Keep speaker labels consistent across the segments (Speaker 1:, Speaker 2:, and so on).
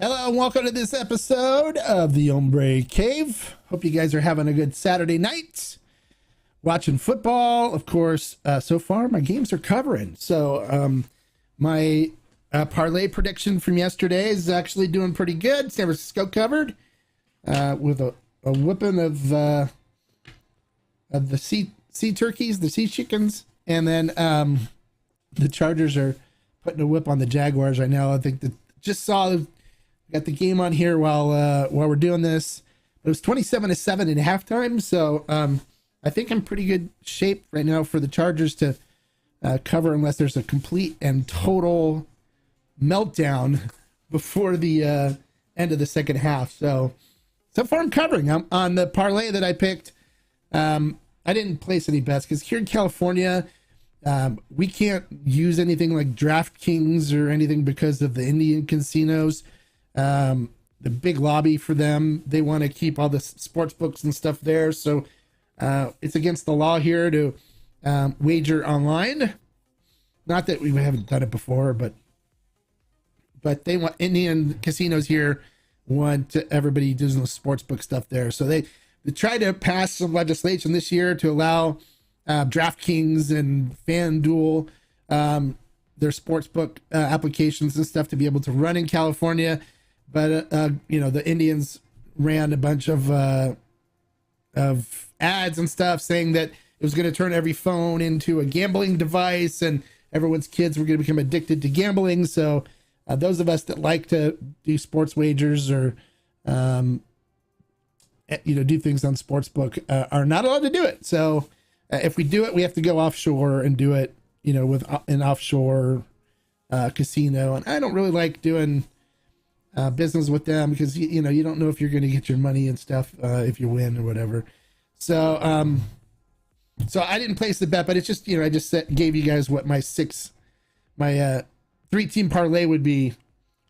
Speaker 1: Hello and welcome to this episode of the Hombre Cave. Hope you guys are having a good Saturday night. Watching football, of course. So far, my games are covering. So my parlay prediction from yesterday is actually doing pretty good. San Francisco covered with a whipping of the sea turkeys, the sea chickens, and then the Chargers are putting a whip on the Jaguars right now. I think that just saw. Got the game on here while we're doing this. It was 27-7 at halftime, so I think I'm pretty good shape right now for the Chargers to cover unless there's a complete and total meltdown before the end of the second half. So far I'm covering. I'm on the parlay that I picked. I didn't place any bets because here in California, we can't use anything like DraftKings or anything because of the Indian casinos. The big lobby for them, they want to keep all the sports books and stuff there, so it's against the law here to wager online. Not that we haven't done it before, but they want Indian casinos here want everybody doing the sports book stuff there, so they tried to pass some legislation this year to allow DraftKings and FanDuel their sports book applications and stuff to be able to run in California. But the Indians ran a bunch of ads and stuff saying that it was going to turn every phone into a gambling device, and everyone's kids were going to become addicted to gambling. So those of us that like to do sports wagers or do things on sportsbook are not allowed to do it. So if we do it, we have to go offshore and do it, with an offshore casino. And I don't really like doing business with them because you don't know if you're going to get your money and stuff if you win or whatever. So I didn't place the bet, but it's just I just gave you guys what my 3-team parlay would be,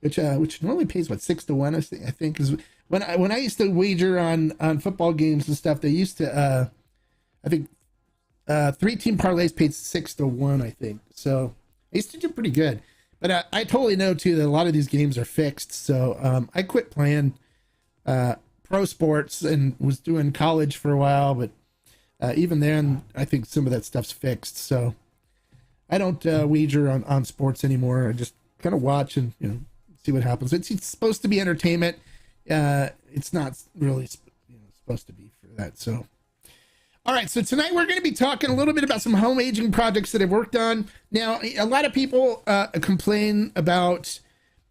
Speaker 1: which normally pays 6-1. I think is when I used to wager on football games and stuff. They used to I think 3-team parlays paid 6-1. I think so. I used to do pretty good. But I totally know, too, that a lot of these games are fixed. So I quit playing pro sports and was doing college for a while. But even then, I think some of that stuff's fixed. So I don't wager on sports anymore. I just kind of watch and see what happens. It's supposed to be entertainment. It's not really supposed to be for that. So. All right, so tonight we're going to be talking a little bit about some home aging projects that I've worked on. Now, a lot of people complain about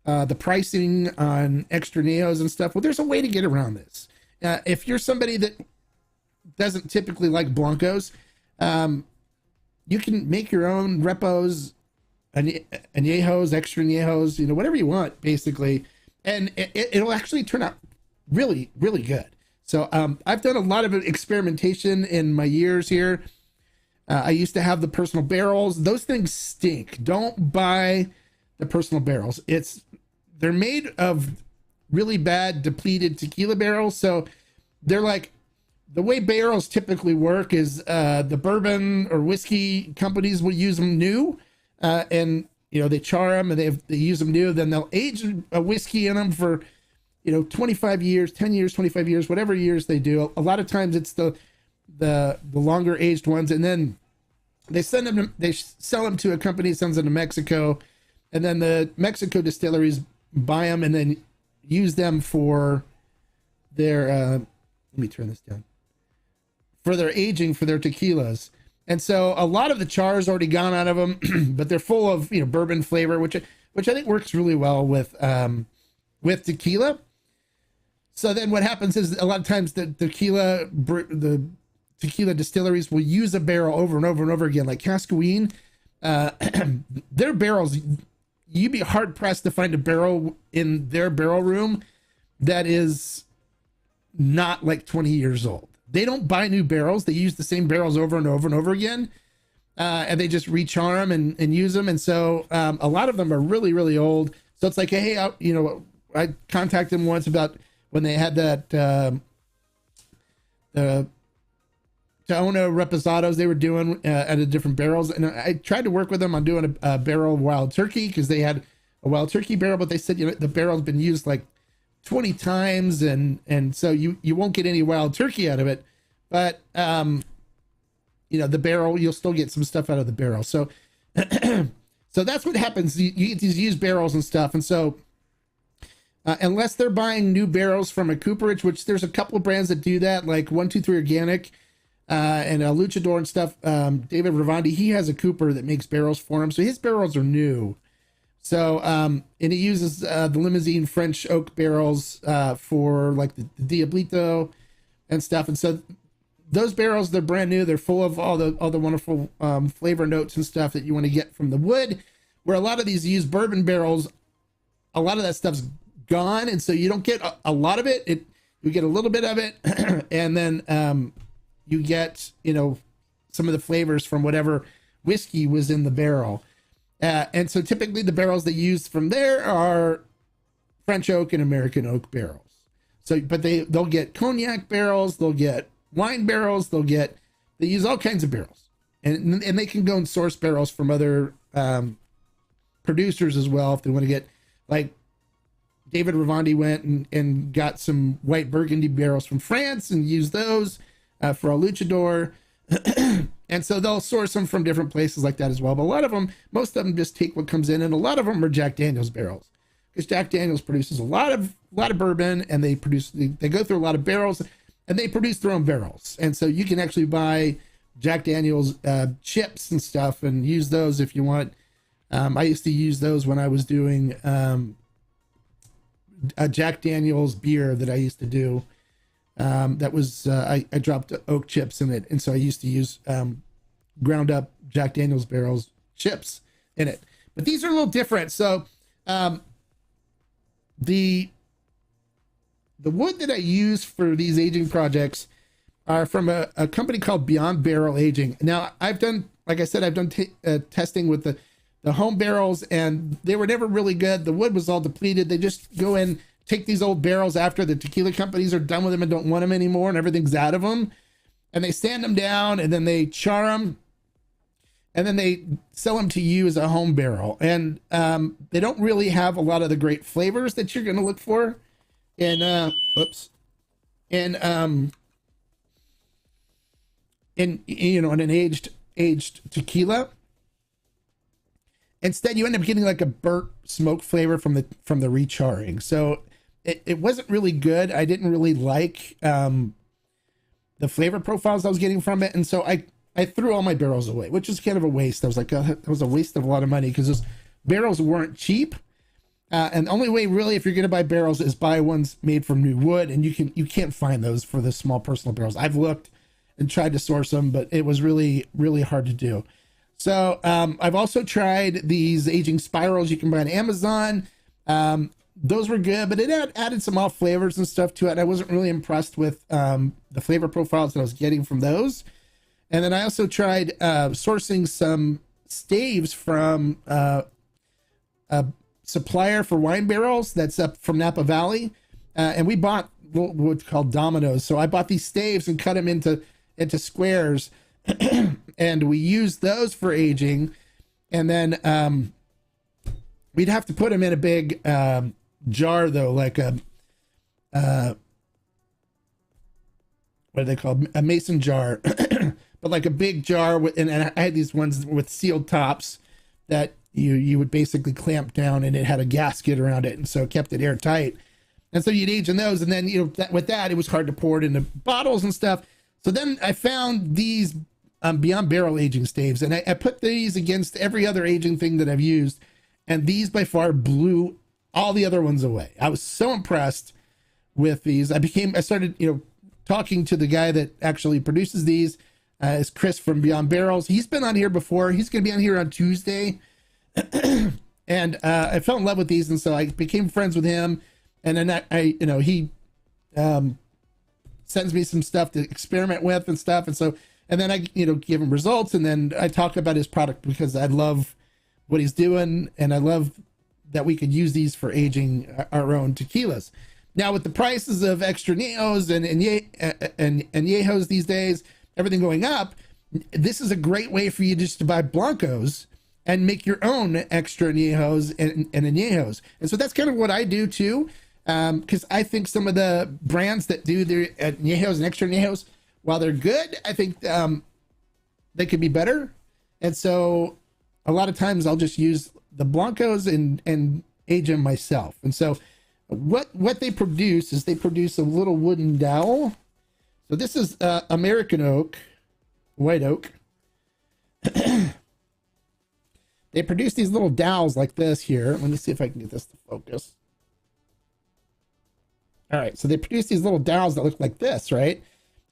Speaker 1: the pricing on extra neos and stuff. Well, there's a way to get around this. If you're somebody that doesn't typically like blancos, you can make your own repos, añejos, extra añejos, whatever you want, basically, and it'll actually turn out really, really good. So I've done a lot of experimentation in my years here. I used to have the personal barrels. Those things stink. Don't buy the personal barrels. They're made of really bad depleted tequila barrels. So they're like, the way barrels typically work is the bourbon or whiskey companies will use them new, and they char them and they use them new. Then they'll age a whiskey in them for 25 years, 10 years, 25 years, whatever years they do. A lot of times it's the longer aged ones, and then they sell them to a company that sends them to Mexico, and then the Mexico distilleries buy them and then use them for their let me turn this down, for their aging for their tequilas. And so a lot of the char is already gone out of them, but they're full of bourbon flavor, which I think works really well with tequila. So then what happens is a lot of times the tequila distilleries will use a barrel over and over and over again, like Cascaween. Their barrels, you'd be hard pressed to find a barrel in their barrel room that is not like 20 years old. They don't buy new barrels. They use the same barrels over and over and over again. And they just rechar them and use them. And so a lot of them are really, really old. So it's like, hey, I contacted them once about when they had that the Taona Reposados they were doing at a different barrels, and I tried to work with them on doing a barrel of wild turkey because they had a wild turkey barrel, but they said, the barrel's been used like 20 times, and so you won't get any wild turkey out of it, but the barrel, you'll still get some stuff out of the barrel. So so that's what happens. You get these used barrels and stuff, and so unless they're buying new barrels from a cooperage, which there's a couple of brands that do that, like 123 Organic and Luchador and stuff. David Ravandi, he has a cooper that makes barrels for him, so his barrels are new. So and he uses the Limousine French oak barrels for like the Diablito and stuff. And so those barrels, they're brand new. They're full of all the wonderful flavor notes and stuff that you want to get from the wood. Where a lot of these used bourbon barrels, a lot of that stuff's gone, and so you don't get a lot of it. You get a little bit of it, and then you get some of the flavors from whatever whiskey was in the barrel. And so typically the barrels they use from there are French oak and American oak barrels. So, but they'll get cognac barrels, they'll get wine barrels, they use all kinds of barrels, and they can go and source barrels from other producers as well if they want to get, like David Ravandi went and got some white Burgundy barrels from France and used those for a Luchador. And so they'll source them from different places like that as well. But most of them just take what comes in, and a lot of them are Jack Daniel's barrels, because Jack Daniel's produces a lot of bourbon, and they go through a lot of barrels, and they produce their own barrels. And so you can actually buy Jack Daniel's chips and stuff and use those if you want. I used to use those when I was doing a Jack Daniel's beer that I used to do. That was I dropped oak chips in it, and so I used to use ground up Jack Daniel's barrels chips in it. But these are a little different. So the wood that I use for these aging projects are from a company called Beyond Barrel Aging. Now I've done testing with the home barrels, and they were never really good. The wood was all depleted. They just go in, take these old barrels after the tequila companies are done with them and don't want them anymore, and everything's out of them, and they sand them down, and then they char them, and then they sell them to you as a home barrel. And they don't really have a lot of the great flavors that you're going to look for in in an aged tequila. Instead, you end up getting like a burnt smoke flavor from the recharring. So it wasn't really good. I didn't really like the flavor profiles I was getting from it. And so I threw all my barrels away, which is kind of a waste. I was like, oh, that was a waste of a lot of money, because those barrels weren't cheap. And the only way really, if you're going to buy barrels, is buy ones made from new wood. And you can't find those for the small personal barrels. I've looked and tried to source them, but it was really, really hard to do. So I've also tried these aging spirals you can buy on Amazon. Those were good, but it added some off flavors and stuff to it. I wasn't really impressed with the flavor profiles that I was getting from those. And then I also tried sourcing some staves from a supplier for wine barrels that's up from Napa Valley. And we bought what's called dominoes. So I bought these staves and cut them into squares. And we used those for aging, and then we'd have to put them in a big jar, though, like a what are they called? A mason jar, but like a big jar. And I had these ones with sealed tops that you would basically clamp down, and it had a gasket around it, and so it kept it airtight. And so you'd age in those, and then with that, it was hard to pour it into bottles and stuff. So then I found these Beyond Barrel aging staves, and I put these against every other aging thing that I've used, and these by far blew all the other ones away. I was so impressed with these. I started talking to the guy that actually produces these. Is Chris from Beyond Barrels. He's been on here before. He's going to be on here on Tuesday. And I fell in love with these, and so I became friends with him. And then he sends me some stuff to experiment with and stuff. And then I, give him results, and then I talk about his product, because I love what he's doing, and I love that we could use these for aging our own tequilas. Now, with the prices of extra Neos and Yejos these days, everything going up, this is a great way for you just to buy Blancos and make your own extra añejos and añejos. And so that's kind of what I do too, because I think some of the brands that do their añejos and extra añejos, while they're good, I think they could be better. And so a lot of times I'll just use the blancos and age them myself. And so what they produce is they produce a little wooden dowel. So this is American oak, white oak. They produce these little dowels like this here. Let me see if I can get this to focus. All right, so they produce these little dowels that look like this, right?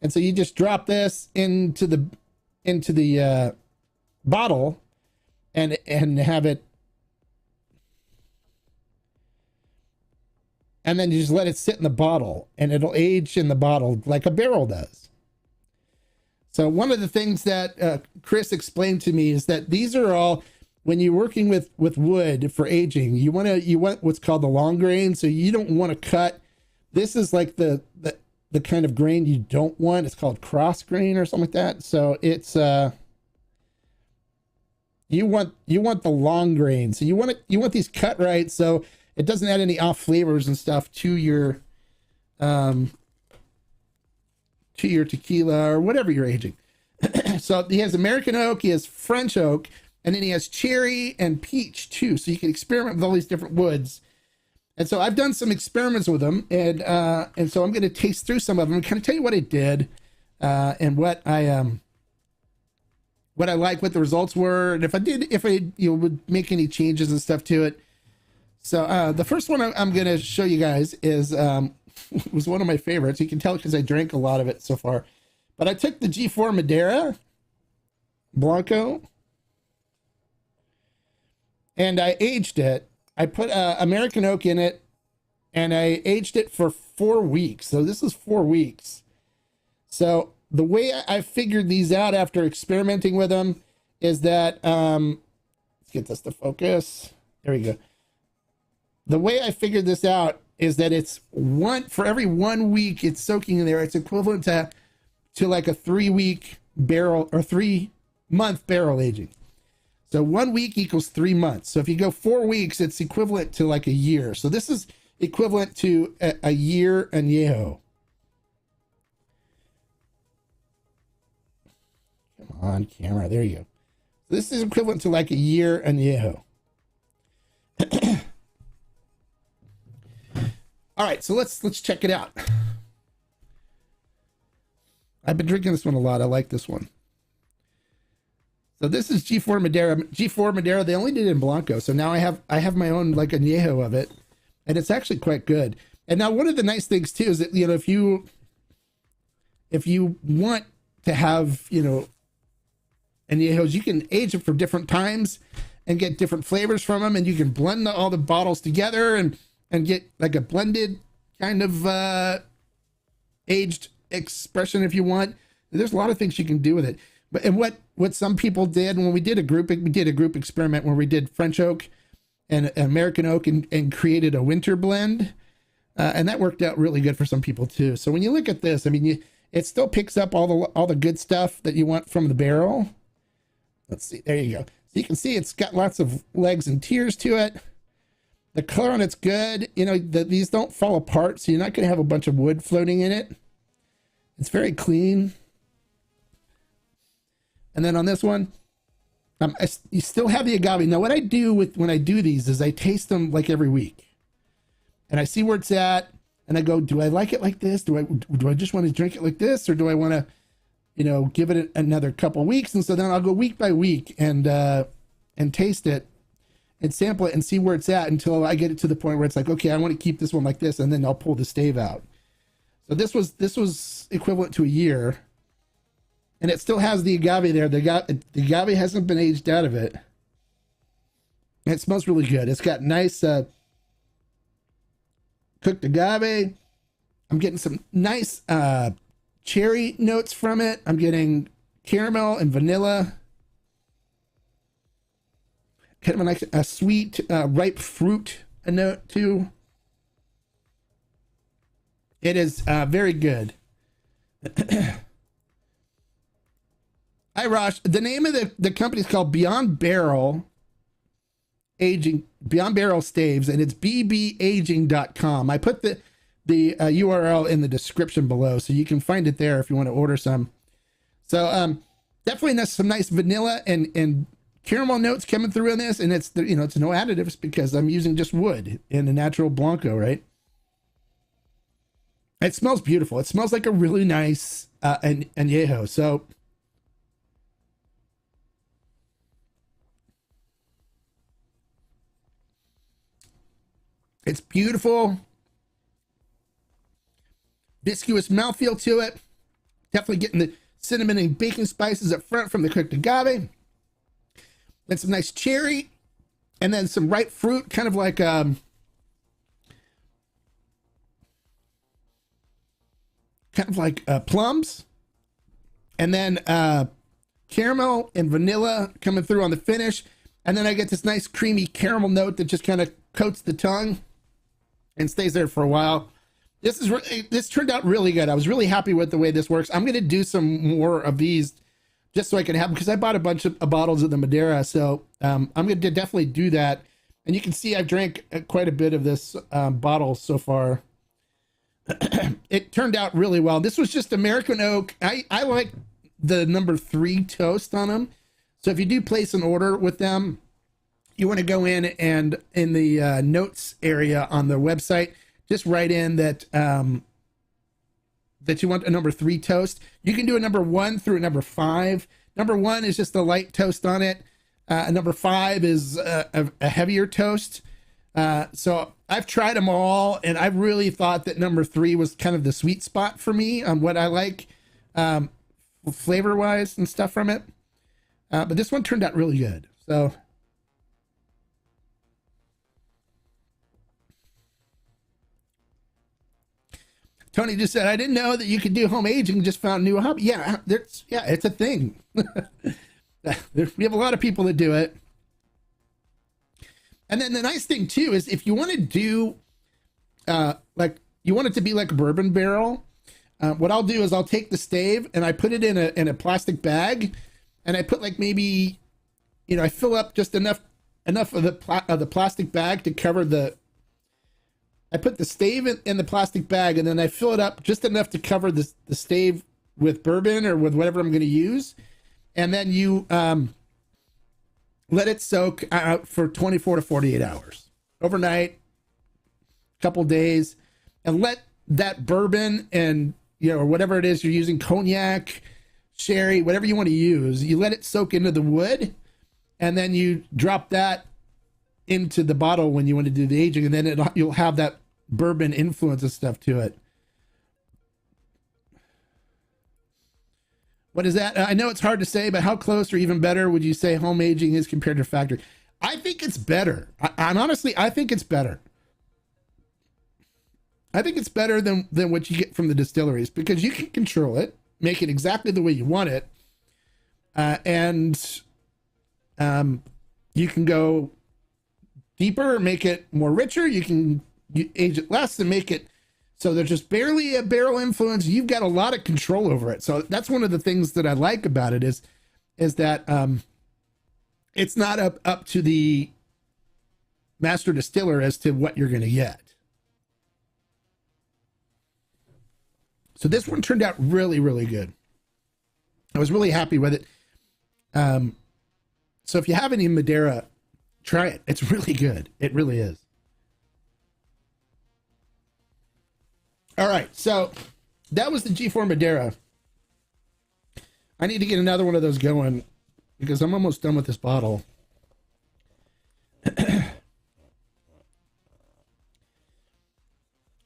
Speaker 1: And so you just drop this into the bottle and have it, and then you just let it sit in the bottle, and it'll age in the bottle like a barrel does. So one of the things that Chris explained to me is that these are all, when you're working with wood for aging, you want what's called the long grain. So you don't want to cut. This is like the kind of grain you don't want. It's called cross grain or something like that. So it's you want the long grain. So you want these cut right so it doesn't add any off flavors and stuff to your tequila or whatever you're aging. So he has American oak, he has French oak, and then he has cherry and peach too. So you can experiment with all these different woods. And so I've done some experiments with them, and so I'm going to taste through some of them and kind of tell you what I did, and what I like, what the results were, and if I would make any changes and stuff to it. So the first one I'm going to show you guys is was one of my favorites. You can tell because I drank a lot of it so far. But I took the G4 Madeira Blanco, and I aged it. I put American oak in it, and I aged it for 4 weeks. So this is 4 weeks. So the way I figured these out after experimenting with them is that, let's get this to focus. There we go. The way I figured this out is that it's for every 1 week it's soaking in there, it's equivalent to like a 3-week barrel or 3-month barrel aging. So 1 week equals 3 months. So if you go 4 weeks, it's equivalent to like a year. So this is equivalent to a year añejo. Come on, camera. There you go. This is equivalent to like a year añejo. All right, so let's check it out. I've been drinking this one a lot. I like this one. So this is G4 Madeira. G4 Madeira, they only did it in Blanco. So now I have my own like añejo of it, and it's actually quite good. And now one of the nice things too is that, you know, if you want to have, you know, añejos, you can age them for different times and get different flavors from them, and you can blend all the bottles together and get like a blended kind of aged expression if you want. There's a lot of things you can do with it. But and what some people did when we did a group experiment where we did French oak and American oak and created a winter blend, and that worked out really good for some people too. So when you look at this, I mean, it still picks up all the good stuff that you want from the barrel. Let's see, there you go. So you can see it's got lots of legs and tiers to it. The color on it's good. You know, these don't fall apart, so you're not going to have a bunch of wood floating in it. It's very clean. And then on this one, you still have the agave. Now, what I do when I do these is I taste them like every week, and I see where it's at, and I go, do I like it like this? Do I just want to drink it like this, or do I want to, you know, give it another couple weeks? And so then I'll go week by week and taste it and sample it and see where it's at until I get it to the point where it's like, okay, I want to keep this one like this, and then I'll pull the stave out. So this was equivalent to a year. And it still has the agave there. The agave hasn't been aged out of it. And it smells really good. It's got nice cooked agave. I'm getting some nice cherry notes from it. I'm getting caramel and vanilla. Kind of a sweet, ripe fruit note too. It is very good. Hi, Rosh. The name of the company is called Beyond Barrel. Aging, Beyond Barrel Staves, and it's bbaging.com. I put the URL in the description below, so you can find it there if you want to order some. So definitely some nice vanilla and caramel notes coming through in this, and it's it's no additives because I'm using just wood in a natural Blanco, right? It smells beautiful. It smells like a really nice añejo. So it's beautiful, viscous mouthfeel to it. Definitely getting the cinnamon and baking spices up front from the cooked agave. Then some nice cherry, and then some ripe fruit, kind of like plums, and then caramel and vanilla coming through on the finish. And then I get this nice creamy caramel note that just kind of coats the tongue and stays there for a while. This turned out really good. I was really happy with the way this works. I'm going to do some more of these just so I can have them, because I bought a bunch of bottles of the Madeira. So I'm going to definitely do that. And you can see I've drank quite a bit of this bottle so far. It turned out really well. This was just American oak. I like the number 3 toast on them. So if you do place an order with them, you want to go in and in the notes area on their website, just write in that that you want a number 3 toast. You can do a number 1 through a number 5. Number 1 is just a light toast on it. Number 5 is a heavier toast. So I've tried them all, and I really thought that number 3 was kind of the sweet spot for me on what I like flavor wise and stuff from it. But this one turned out really good. So Tony just said, I didn't know that you could do home aging, just found a new hobby. Yeah, it's a thing. We have a lot of people that do it. And then the nice thing too is if you want to do like you want it to be like a bourbon barrel, what I'll do is I'll take the stave and I put it in a plastic bag, and I put like maybe, I fill up just enough of the plastic bag to cover the. I put the stave in the plastic bag, and then I fill it up just enough to cover the stave with bourbon or with whatever I'm going to use, and then you let it soak out for 24 to 48 hours, overnight, couple days, and let that bourbon and or whatever it is you're using, cognac, sherry, whatever you want to use, you let it soak into the wood, and then you drop that into the bottle when you want to do the aging, and then you'll have that bourbon influence and stuff to it. What is that? I know it's hard to say, but how close or even better would you say home aging is compared to factory? I think it's better. I think it's better. I think it's better than what you get from the distilleries, because you can control it, make it exactly the way you want it, and you can go deeper, make it more richer. You can age it less and make it so there's just barely a barrel influence. You've got a lot of control over it. So that's one of the things that I like about it is that it's not up to the master distiller as to what you're going to get. So this one turned out really, really good. I was really happy with it. So if you have any Madeira, try it. It's really good. It really is. All right. So that was the G4 Madeira. I need to get another one of those going because I'm almost done with this bottle.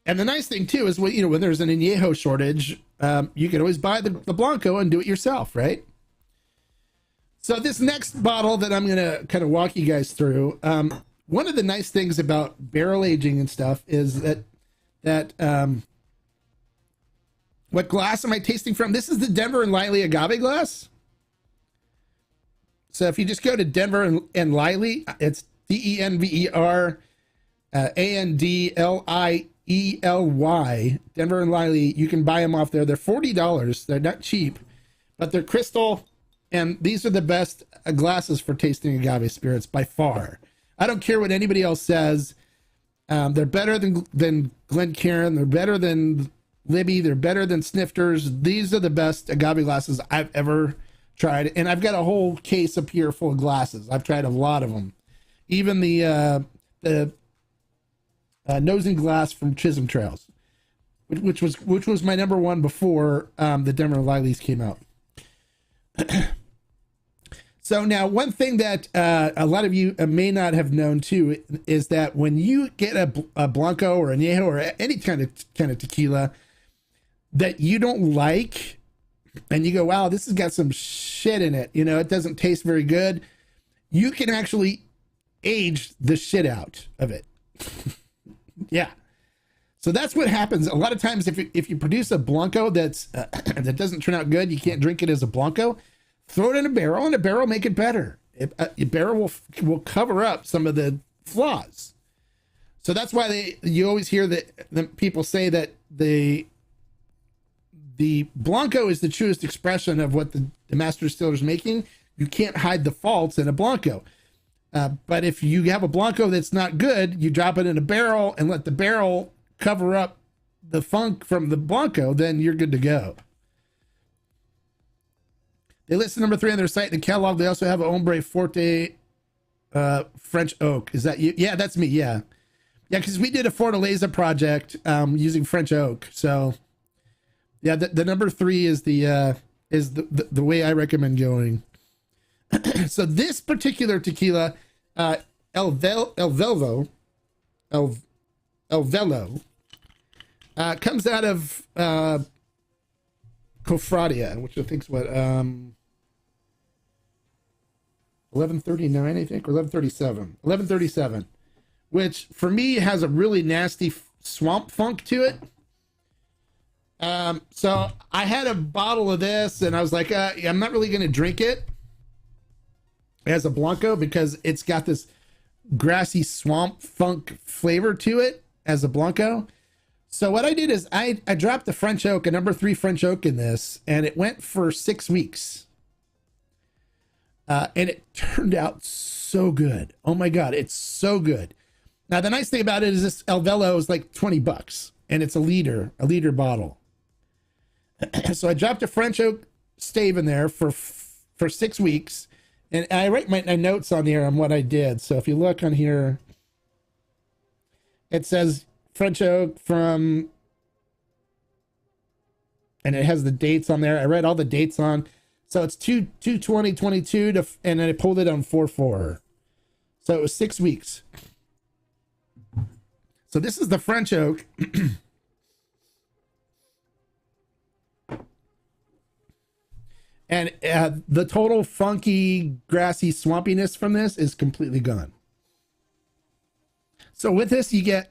Speaker 1: And the nice thing too is when there's an añejo shortage, you can always buy the Blanco and do it yourself, right? So this next bottle that I'm going to kind of walk you guys through, one of the nice things about barrel aging and stuff is that what glass am I tasting from? This is the Denver and Liley agave glass. So if you just go to Denver and Liley, it's DenverAndLiely, Denver and Liley. You can buy them off there. They're $40. They're not cheap, but they're crystal. And these are the best glasses for tasting agave spirits by far. I don't care what anybody else says. They're better than Glencairn. They're better than Libby. They're better than Snifters. These are the best agave glasses I've ever tried. And I've got a whole case up here full of glasses. I've tried a lot of them. Even the nosing glass from Chisholm Trails, which was my number one before the Denver Lilies came out. So now, one thing that a lot of you may not have known too is that when you get a Blanco or Añejo or any kind of tequila that you don't like, and you go, wow, this has got some shit in it, it doesn't taste very good, you can actually age the shit out of it. Yeah. So that's what happens a lot of times. If you produce a Blanco that doesn't turn out good, you can't drink it as a Blanco. Throw it in a barrel, and a barrel make it better. A barrel will cover up some of the flaws. So that's why you always hear that the people say that the Blanco is the truest expression of what the master distiller is making. You can't hide the faults in a Blanco. But if you have a Blanco that's not good, you drop it in a barrel and let the barrel cover up the funk from the Blanco, then you're good to go. They listed number 3 on their site in the catalog. They also have a Hombre Forte French Oak. Is that you? Yeah, that's me. Yeah, because we did a Fortaleza project using French Oak. So yeah, the number 3 is the way I recommend going. So this particular tequila, El Velo, comes out of Cofradia, which I think is what 1139, I think, or 1137, which for me has a really nasty swamp funk to it. So I had a bottle of this, and I was like, I'm not really going to drink it as a Blanco because it's got this grassy swamp funk flavor to it as a Blanco. So what I did is I dropped the French Oak, a number 3 French Oak in this, and it went for 6 weeks. And it turned out so good. Oh my God, it's so good. Now, the nice thing about it is this El Velo is like $20, and it's a liter bottle. So I dropped a French Oak stave in there for 6 weeks, and I write my notes on here on what I did. So if you look on here, it says French Oak from, and it has the dates on there. I read all the dates on. So it's 2/20/22 and then I pulled it on 4/4. So it was 6 weeks. So this is the French Oak. And the total funky, grassy swampiness from this is completely gone. So with this, you get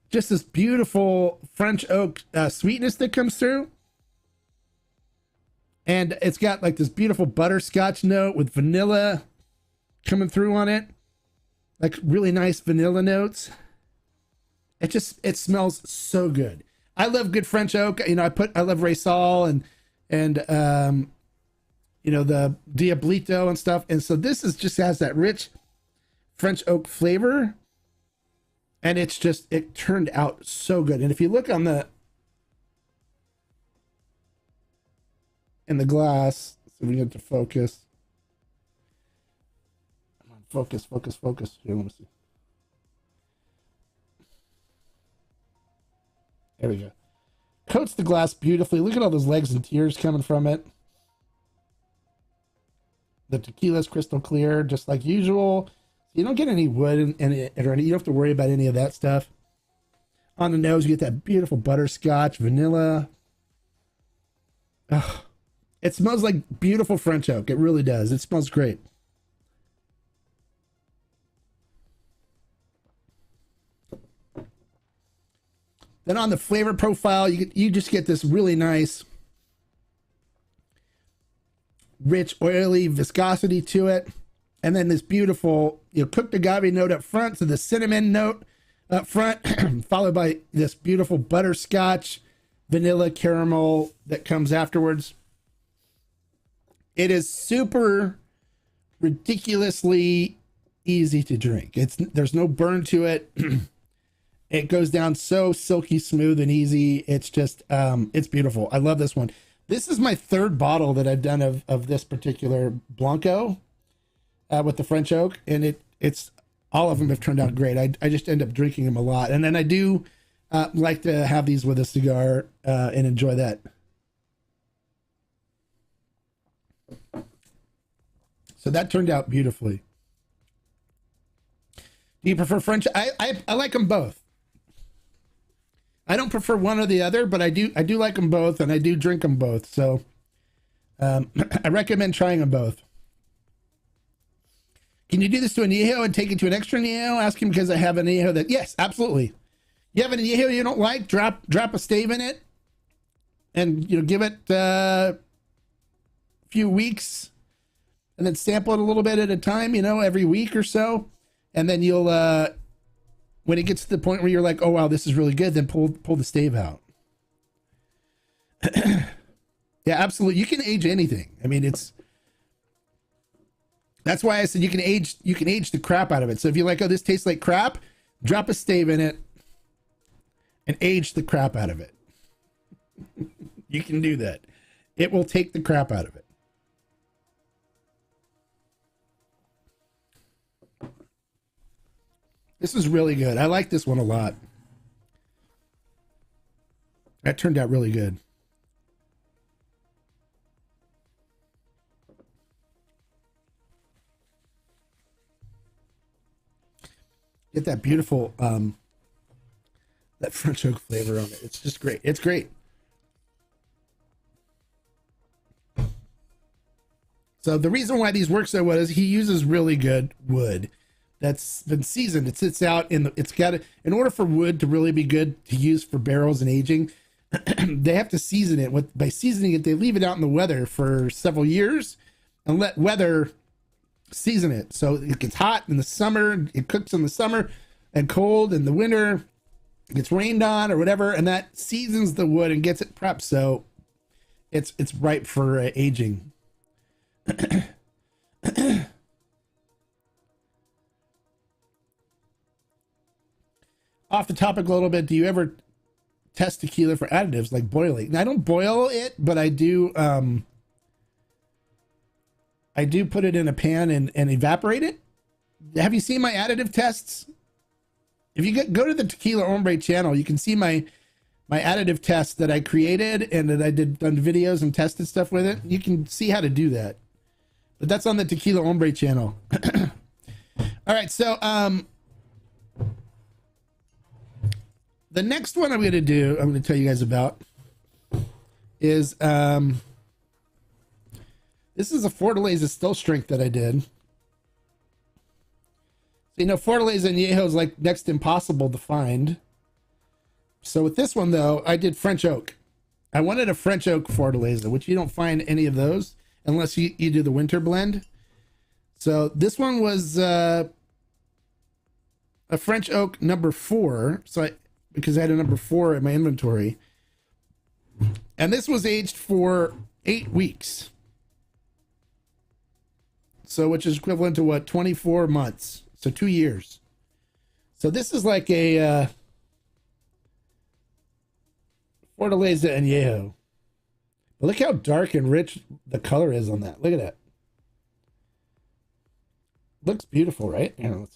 Speaker 1: just this beautiful French oak sweetness that comes through. And it's got like this beautiful butterscotch note with vanilla coming through on it. Like really nice vanilla notes. It smells so good. I love good French oak. I love Raysal and the Diablito and stuff. And so this just has that rich French oak flavor. And it turned out so good. And if you look in the glass, so we get to focus. Come on, focus. Here, let me see. There we go. Coats the glass beautifully. Look at all those legs and tears coming from it. The tequila's crystal clear, just like usual. You don't get any wood in it, or you don't have to worry about any of that stuff. On the nose, you get that beautiful butterscotch, vanilla. Oh, it smells like beautiful French oak. It really does. It smells great. Then on the flavor profile, you just get this really nice, rich, oily viscosity to it. And then this beautiful, cooked agave note up front, so the cinnamon note up front, followed by this beautiful butterscotch, vanilla caramel that comes afterwards. It is super ridiculously easy to drink. There's no burn to it. It goes down so silky smooth and easy. It's just it's beautiful. I love this one. This is my third bottle that I've done of this particular Blanco with the French oak, and it's all of them have turned out great. I just end up drinking them a lot, and then I do like to have these with a cigar and enjoy that. So that turned out beautifully. Do you prefer French? I like them both. I don't prefer one or the other, but I do like them both, and I do drink them both. So I recommend trying them both. Can you do this to an añejo and take it to an extra añejo? Ask him because I have an añejo that, yes, absolutely. You have an añejo you don't like, drop a stave in it, and give it a few weeks, and then sample it a little bit at a time, every week or so, and then you'll when it gets to the point where you're like, oh wow, this is really good, then pull the stave out. Yeah, absolutely. You can age anything. I mean, that's why I said you can age the crap out of it. So if you're like, oh, this tastes like crap, drop a stave in it and age the crap out of it. You can do that. It will take the crap out of it. This is really good. I like this one a lot. That turned out really good. Get that beautiful that French oak flavor on it. It's just great. It's great. So the reason why these work so well is he uses really good wood that's been seasoned. It sits out in order for wood to really be good to use for barrels and aging, they have to season it. By seasoning it, they leave it out in the weather for several years and let weather season it. So it gets hot in the summer, it cooks in the summer, and cold in the winter, it gets rained on or whatever, and that seasons the wood and gets it prepped so it's ripe for aging. Off the topic a little bit, do you ever test tequila for additives like boiling? Now, I don't boil it, but I do put it in a pan and evaporate it. Have you seen my additive tests? If you go to the Tequila Hombre channel, you can see my additive test that I created and that I done videos and tested stuff with it. You can see how to do that. But that's on the Tequila Hombre channel. All right, so the next one I'm going to tell you guys about is this is a Fortaleza still strength that I did. So, Fortaleza Añejo is like next to impossible to find. So with this one, though, I did French oak. I wanted a French oak Fortaleza, which you don't find any of those unless you do the winter blend. So this one was a French oak number 4. Because I had a number 4 in my inventory. And this was aged for 8 weeks. So, which is equivalent to what? 24 months. So 2 years. So this is like a Fortaleza Añejo. But look how dark and rich the color is on that. Look at that. Looks beautiful, right? If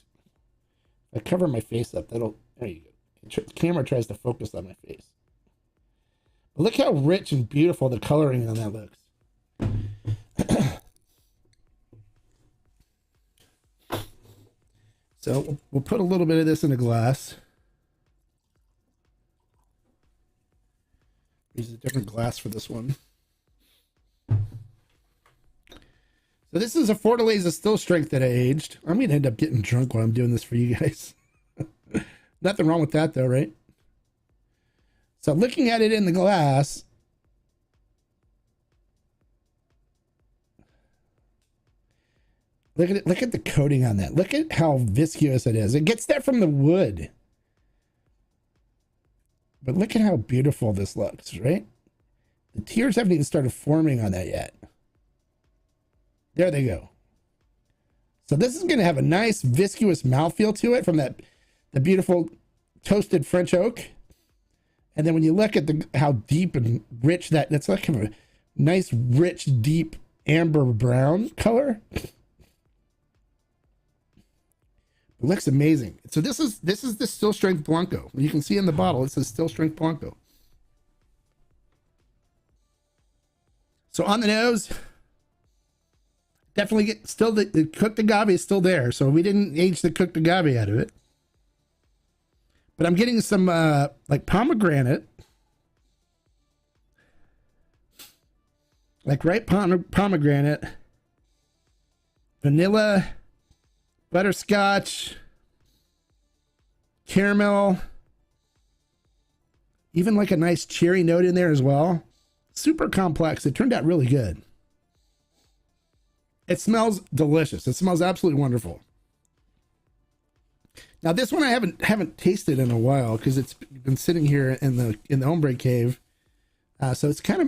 Speaker 1: I cover my face up, there you go. The camera tries to focus on my face. But look how rich and beautiful the coloring on that looks. So we'll put a little bit of this in a glass. Use a different glass for this one. So this is a Fortaleza still strength that I aged. I'm going to end up getting drunk while I'm doing this for you guys. Nothing wrong with that though, right? So looking at it in the glass, look at it. Look at the coating on that. Look at how viscous it is. It gets that from the wood. But look at how beautiful this looks, right? The tears haven't even started forming on that yet. There they go. So this is going to have a nice viscous mouthfeel to it from the beautiful toasted French oak. And then when you look at how deep and rich that's like kind of a nice, rich, deep amber brown color. It looks amazing. So this is the still strength Blanco. You can see in the bottle, it says still strength Blanco. So on the nose, definitely get still the cooked agave is still there. So we didn't age the cooked agave out of it. But I'm getting some like pomegranate. Like ripe pomegranate, vanilla, butterscotch, caramel, even like a nice cherry note in there as well. Super complex. It turned out really good. It smells delicious. It smells absolutely wonderful. Now this one I haven't tasted in a while because it's been sitting here in the Hombre Cave. So it's kind of,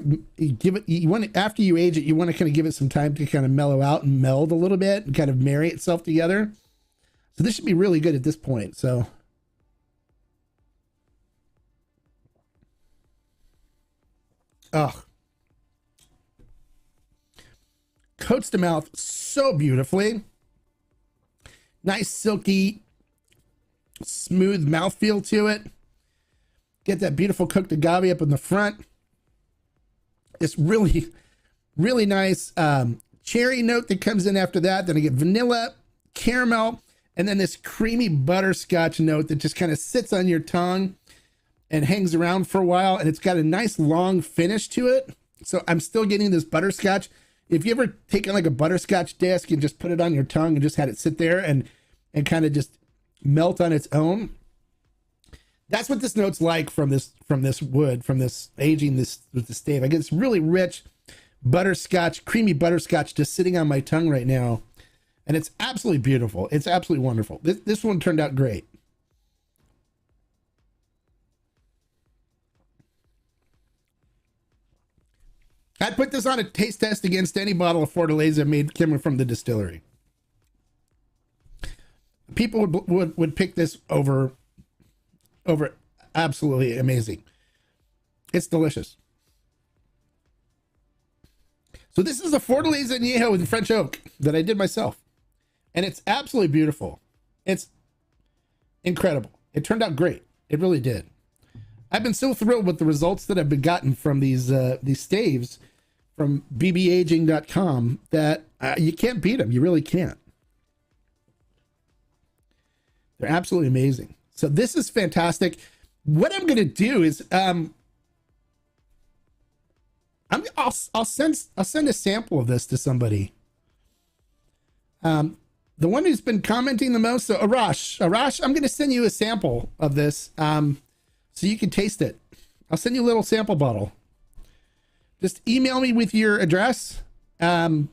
Speaker 1: after you age it, you want to kind of give it some time to kind of mellow out and meld a little bit and kind of marry itself together. So this should be really good at this point. So coats the mouth so beautifully. Nice silky smooth mouthfeel to it. Get that beautiful cooked agave up in the front. This really, really nice cherry note that comes in after that. Then I get vanilla, caramel, and then this creamy butterscotch note that just kind of sits on your tongue and hangs around for a while. And it's got a nice long finish to it. So I'm still getting this butterscotch. If you ever taken like a butterscotch disc and just put it on your tongue and just had it sit there and kind of just melt on its own, that's what this note's like from this wood, from this aging this with the stave. I get this really rich butterscotch, creamy butterscotch just sitting on my tongue right now. And it's absolutely beautiful. It's absolutely wonderful. This one turned out great. I'd put this on a taste test against any bottle of Fortaleza made coming from the distillery. People would pick this over absolutely amazing. It's delicious. So this is a Fortaleza Añejo with French oak that I did myself. And it's absolutely beautiful. It's incredible. It turned out great. It really did. I've been so thrilled with the results that I've been gotten from these staves from bbaging.com that you can't beat them. You really can't. They're absolutely amazing. So this is fantastic. What I'm going to do is I'll send a sample of this to somebody. The one who's been commenting the most, so Arash, I'm going to send you a sample of this so you can taste it. I'll send you a little sample bottle. Just email me with your address. Send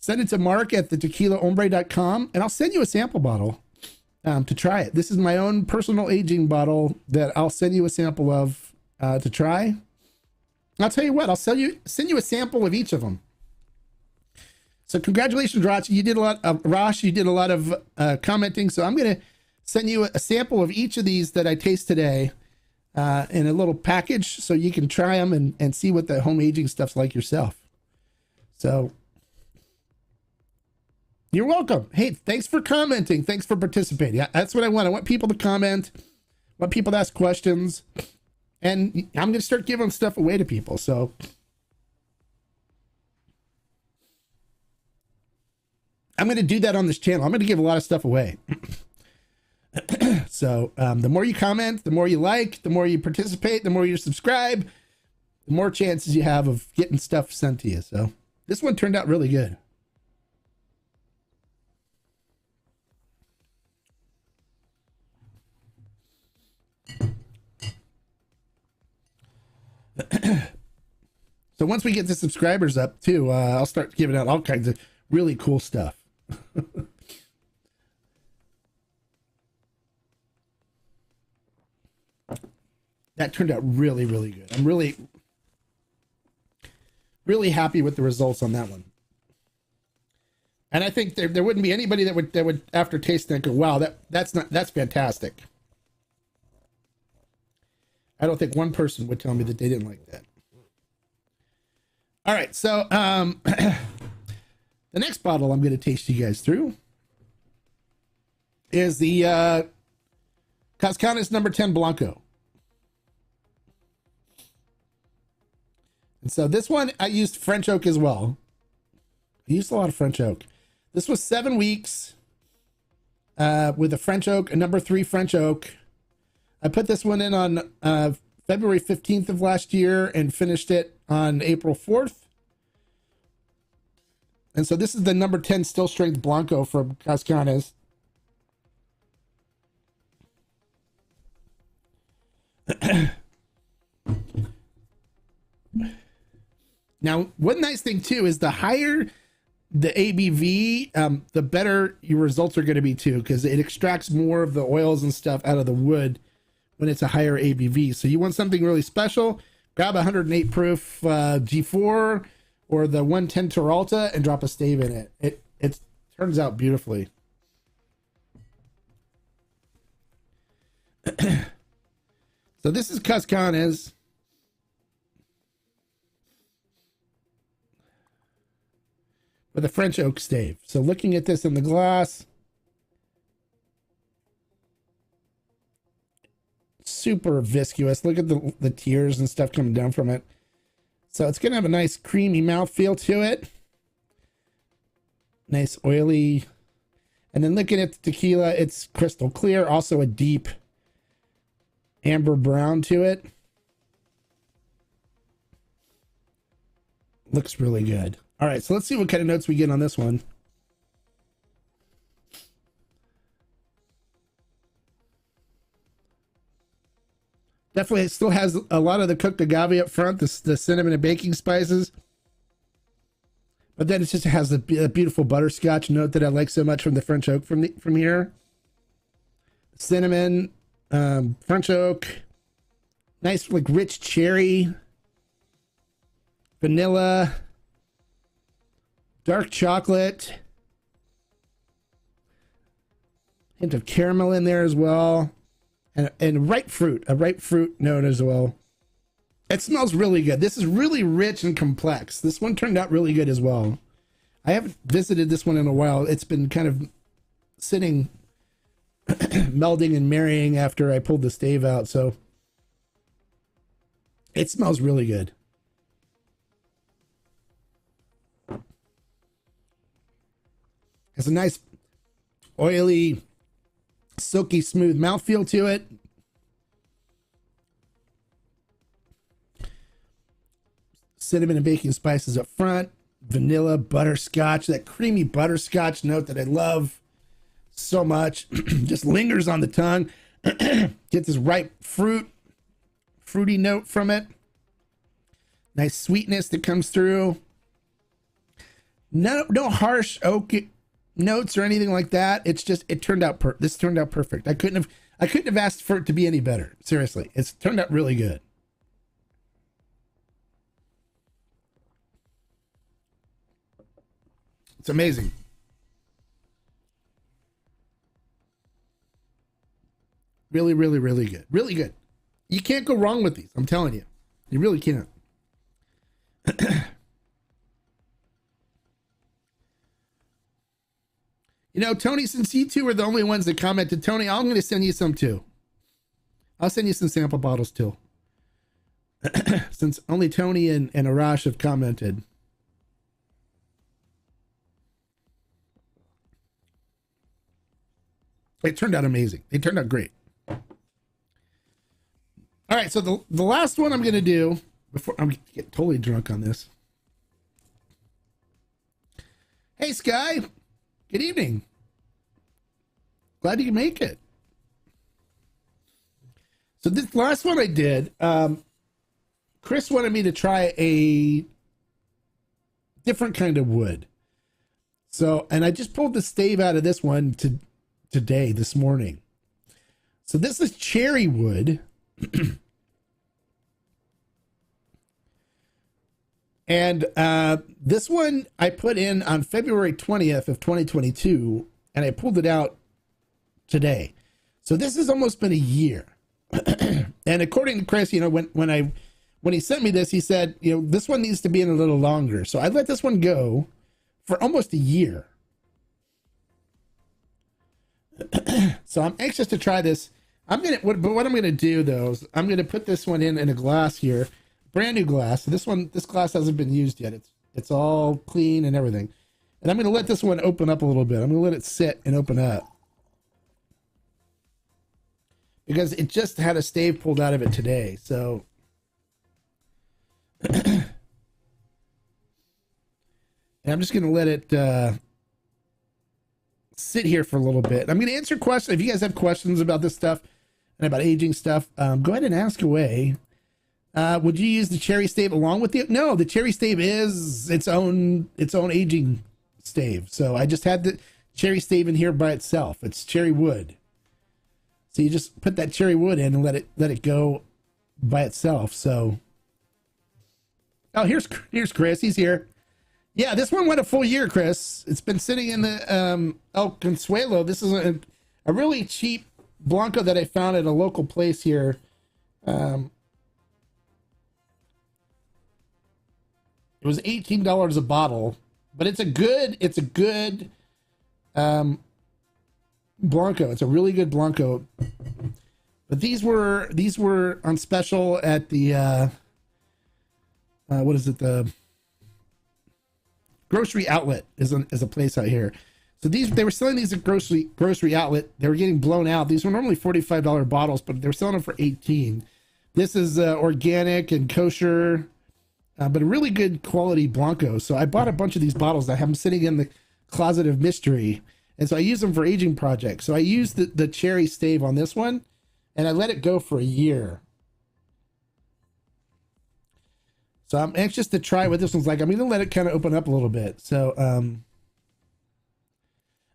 Speaker 1: it to Mark at the tequilahombre.com, and I'll send you a sample bottle to try it. This is my own personal aging bottle that I'll send you a sample of to try. I'll tell you what, I'll send you a sample of each of them. So congratulations, Rosh. You did a lot of commenting. So I'm going to send you a sample of each of these that I taste today in a little package so you can try them and see what the home aging stuff's like yourself. So you're welcome. Hey, thanks for commenting. Thanks for participating. That's what I want. I want people to comment. I want people to ask questions. And I'm going to start giving stuff away to people. So I'm going to do that on this channel. I'm going to give a lot of stuff away. So the more you comment, the more you like, the more you participate, the more you subscribe, the more chances you have of getting stuff sent to you. So this one turned out really good. So once we get the subscribers up too, I'll start giving out all kinds of really cool stuff. That turned out really, really good. I'm really, really happy with the results on that one. And I think there wouldn't be anybody that would after tasting that go, wow, that's fantastic. I don't think one person would tell me that they didn't like that. All right, so the next bottle I'm going to taste you guys through is the Cascanes number 10 Blanco. And so this one, I used French oak as well. I used a lot of French oak. This was 7 weeks with a French oak, a number 3 French oak. I put this one in on February 15th of last year and finished it on April 4th. And so this is the number 10 still strength Blanco from Cascanes. Now, one nice thing too is the higher the ABV, the better your results are going to be too, because it extracts more of the oils and stuff out of the wood when it's a higher ABV. So you want something really special, grab a 108 proof G4 or the 110 Peralta and drop a stave in it. It turns out beautifully. So this is Cascanes. With a French oak stave. So looking at this in the glass, super viscous. Look at the tears and stuff coming down from it. So it's going to have a nice creamy mouthfeel to it. Nice oily. And then looking at the tequila, it's crystal clear. Also a deep amber brown to it. Looks really good. All right, so let's see what kind of notes we get on this one. Definitely, it still has a lot of the cooked agave up front, the cinnamon and baking spices. But then it just has a beautiful butterscotch note that I like so much from the French oak from here. Cinnamon, French oak, nice like rich cherry, vanilla, dark chocolate, hint of caramel in there as well, and a ripe fruit note as well. It smells really good. This is really rich and complex. This one turned out really good as well. I haven't visited this one in a while. It's been kind of sitting, melding and marrying after I pulled the stave out, so it smells really good. Has a nice, oily, silky smooth mouthfeel to it. Cinnamon and baking spices up front. Vanilla, butterscotch, that creamy butterscotch note that I love so much. Just lingers on the tongue. Get this ripe fruity note from it. Nice sweetness that comes through. No harsh oak notes or anything like that. It's just, it turned out this turned out perfect. I couldn't have asked for it to be any better. Seriously, it's turned out really good. It's amazing. Really, really, really good. Really good. You can't go wrong with these. I'm telling you. You really can't. You know, Tony, since you two were the only ones that commented, Tony, I'm going to send you some too. I'll send you some sample bottles too. Since only Tony and Arash have commented. It turned out amazing. It turned out great. All right, so the last one I'm going to do, before I'm going to get totally drunk on this. Hey, Sky. Good evening. Glad you can make it. So this last one I did, Chris wanted me to try a different kind of wood. So, and I just pulled the stave out of this one this morning. So this is cherry wood. And this one I put in on February 20th of 2022, and I pulled it out today. So this has almost been a year. And according to Chris, when he sent me this, he said, this one needs to be in a little longer. So I let this one go for almost a year. So I'm anxious to try this. What I'm gonna do though is I'm gonna put this one in a glass here, brand new glass. So this glass hasn't been used yet. It's all clean and everything. And I'm gonna let this one open up a little bit. I'm gonna let it sit and open up because it just had a stave pulled out of it today. So and I'm just gonna let it sit here for a little bit. I'm going to answer questions. If you guys have questions about this stuff and about aging stuff, go ahead and ask away. Would you use the cherry stave along with it? No, the cherry stave is its own aging stave. So I just had the cherry stave in here by itself. It's cherry wood. So you just put that cherry wood in and let it go by itself. So, oh, here's Chris. He's here. Yeah, this one went a full year, Chris. It's been sitting in the El Consuelo. This is a really cheap Blanco that I found at a local place here. It was $18 a bottle, but it's a good Blanco. It's a really good Blanco. But these were on special at the what is it, the Grocery Outlet is a place out here. So they were selling these at grocery outlet. They were getting blown out. These were normally $45 bottles, but they're selling them for $18. This is organic and kosher, but a really good quality Blanco. So I bought a bunch of these bottles. I have them sitting in the closet of mystery, and so I use them for aging projects. So I used the cherry stave on this one, and I let it go for a year. So I'm anxious to try what this one's like. I'm going to let it kind of open up a little bit. So,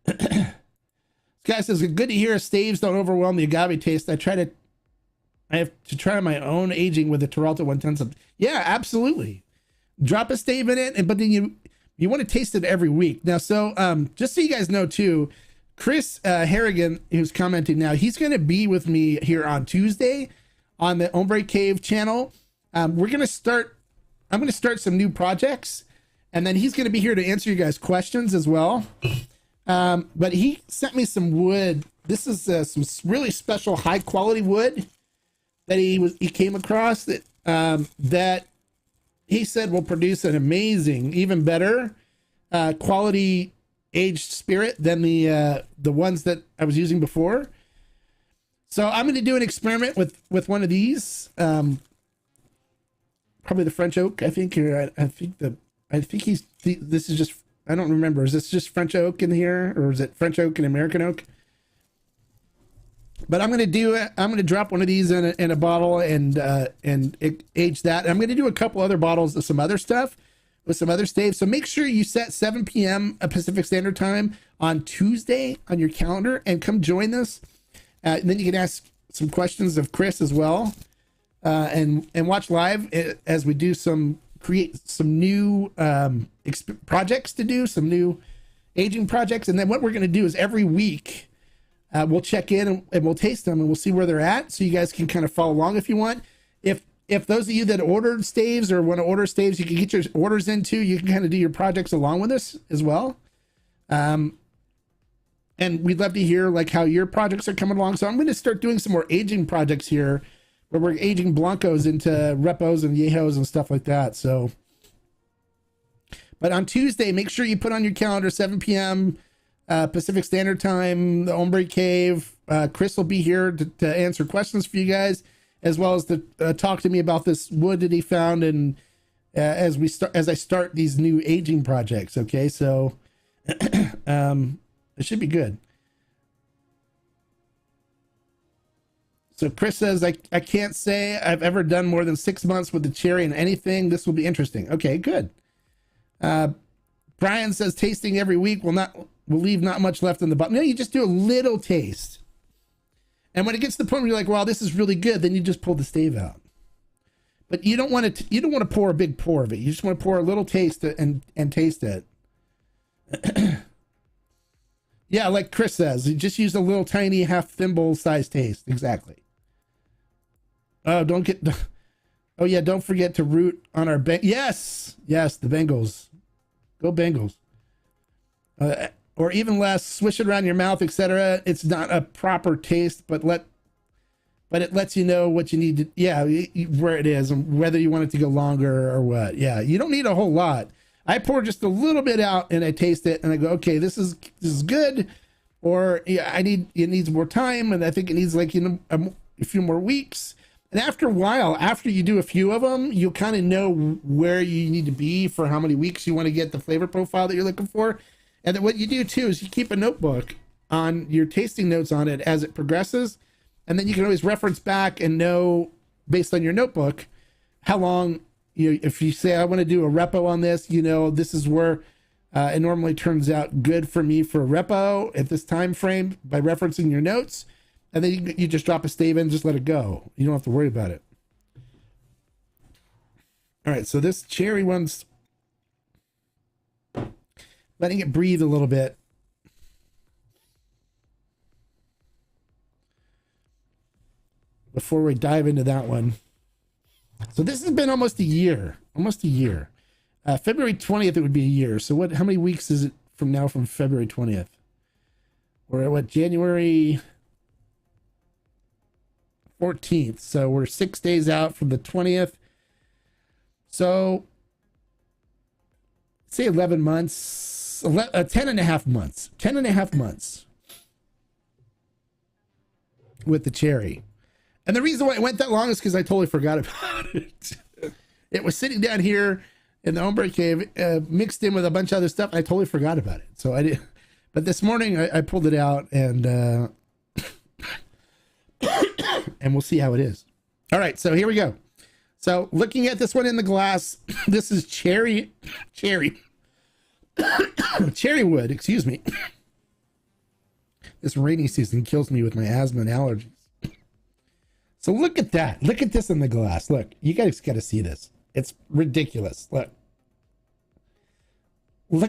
Speaker 1: this guy says, good to hear staves don't overwhelm the agave taste. I have to try my own aging with the Peralta 110. Yeah, absolutely. Drop a stave in it, but then you want to taste it every week. Now, so just so you guys know too, Chris Harrigan, who's commenting now, he's going to be with me here on Tuesday on the Hombre Cave channel. I'm going to start some new projects, and then he's going to be here to answer you guys' questions as well. But he sent me some wood. This is some really special high quality wood that he came across that he said will produce an amazing, even better quality aged spirit than the ones that I was using before. So I'm going to do an experiment with one of these. Probably the French oak, I think. Here, this is just, I don't remember. Is this just French oak in here, or is it French oak and American oak? But I'm going to drop one of these in a bottle and age that. And I'm going to do a couple other bottles of some other stuff with some other staves. So make sure you set 7 p.m. Pacific Standard Time on Tuesday on your calendar and come join us. And then you can ask some questions of Chris as well. And watch live as we do create some new projects to do, some new aging projects. And then what we're going to do is every week we'll check in and we'll taste them and we'll see where they're at, so you guys can kind of follow along if you want. If those of you that ordered staves or want to order staves, you can get your orders in too. You can kind of do your projects along with us as well. And we'd love to hear like how your projects are coming along. So I'm going to start doing some more aging projects here, where we're aging Blancos into Repos and Yejos and stuff like that. So, but on Tuesday, make sure you put on your calendar 7 p.m. Pacific Standard Time, the Hombre Cave. Chris will be here to answer questions for you guys, as well as to talk to me about this wood that he found, and as I start these new aging projects. Okay, so it should be good. So Chris says, I can't say I've ever done more than 6 months with the cherry and anything. This will be interesting. Okay, good. Brian says tasting every week will leave not much left in the bottom. No, you just do a little taste. And when it gets to the point where you're like, wow, this is really good, then you just pull the stave out. but you don't want to pour a big pour of it. You just want to pour a little taste and taste it. Yeah, like Chris says, you just use a little tiny half thimble size taste. Exactly. Oh, don't forget to root on our yes, the Bengals. Go Bengals. Or even less, swish it around your mouth, etc. It's not a proper taste, but it lets you know what you need to, where it is and whether you want it to go longer or what. Yeah, you don't need a whole lot. I pour just a little bit out and I taste it and I go, okay, this is good, or it needs more time, and I think it needs like a few more weeks. And after a while, after you do a few of them, you'll kind of know where you need to be for how many weeks you want to get the flavor profile that you're looking for. And then what you do too is you keep a notebook on your tasting notes on it as it progresses. And then you can always reference back and know based on your notebook how long, if you say, I want to do a repo on this, this is where it normally turns out good for me for a repo at this time frame by referencing your notes. And then you just drop a stave in, just let it go. You don't have to worry about it. All right, so this cherry one's letting it breathe a little bit. Before we dive into that one. So this has been almost a year. February 20th, it would be a year. So how many weeks is it from now from February 20th? We're at January 14th. So we're 6 days out from the 20th. So say 11 months, 10 and a half months with the cherry. And the reason why it went that long is because I totally forgot about it. It was sitting down here in the Hombre Cave, mixed in with a bunch of other stuff. I totally forgot about it. So I did, but this morning I pulled it out and and we'll see how it is. All right, so here we go. So looking at this one in the glass, this is cherry wood, excuse me. This rainy season kills me with my asthma and allergies. So look at that. Look at this in the glass. Look, you guys got to see this. It's ridiculous. Look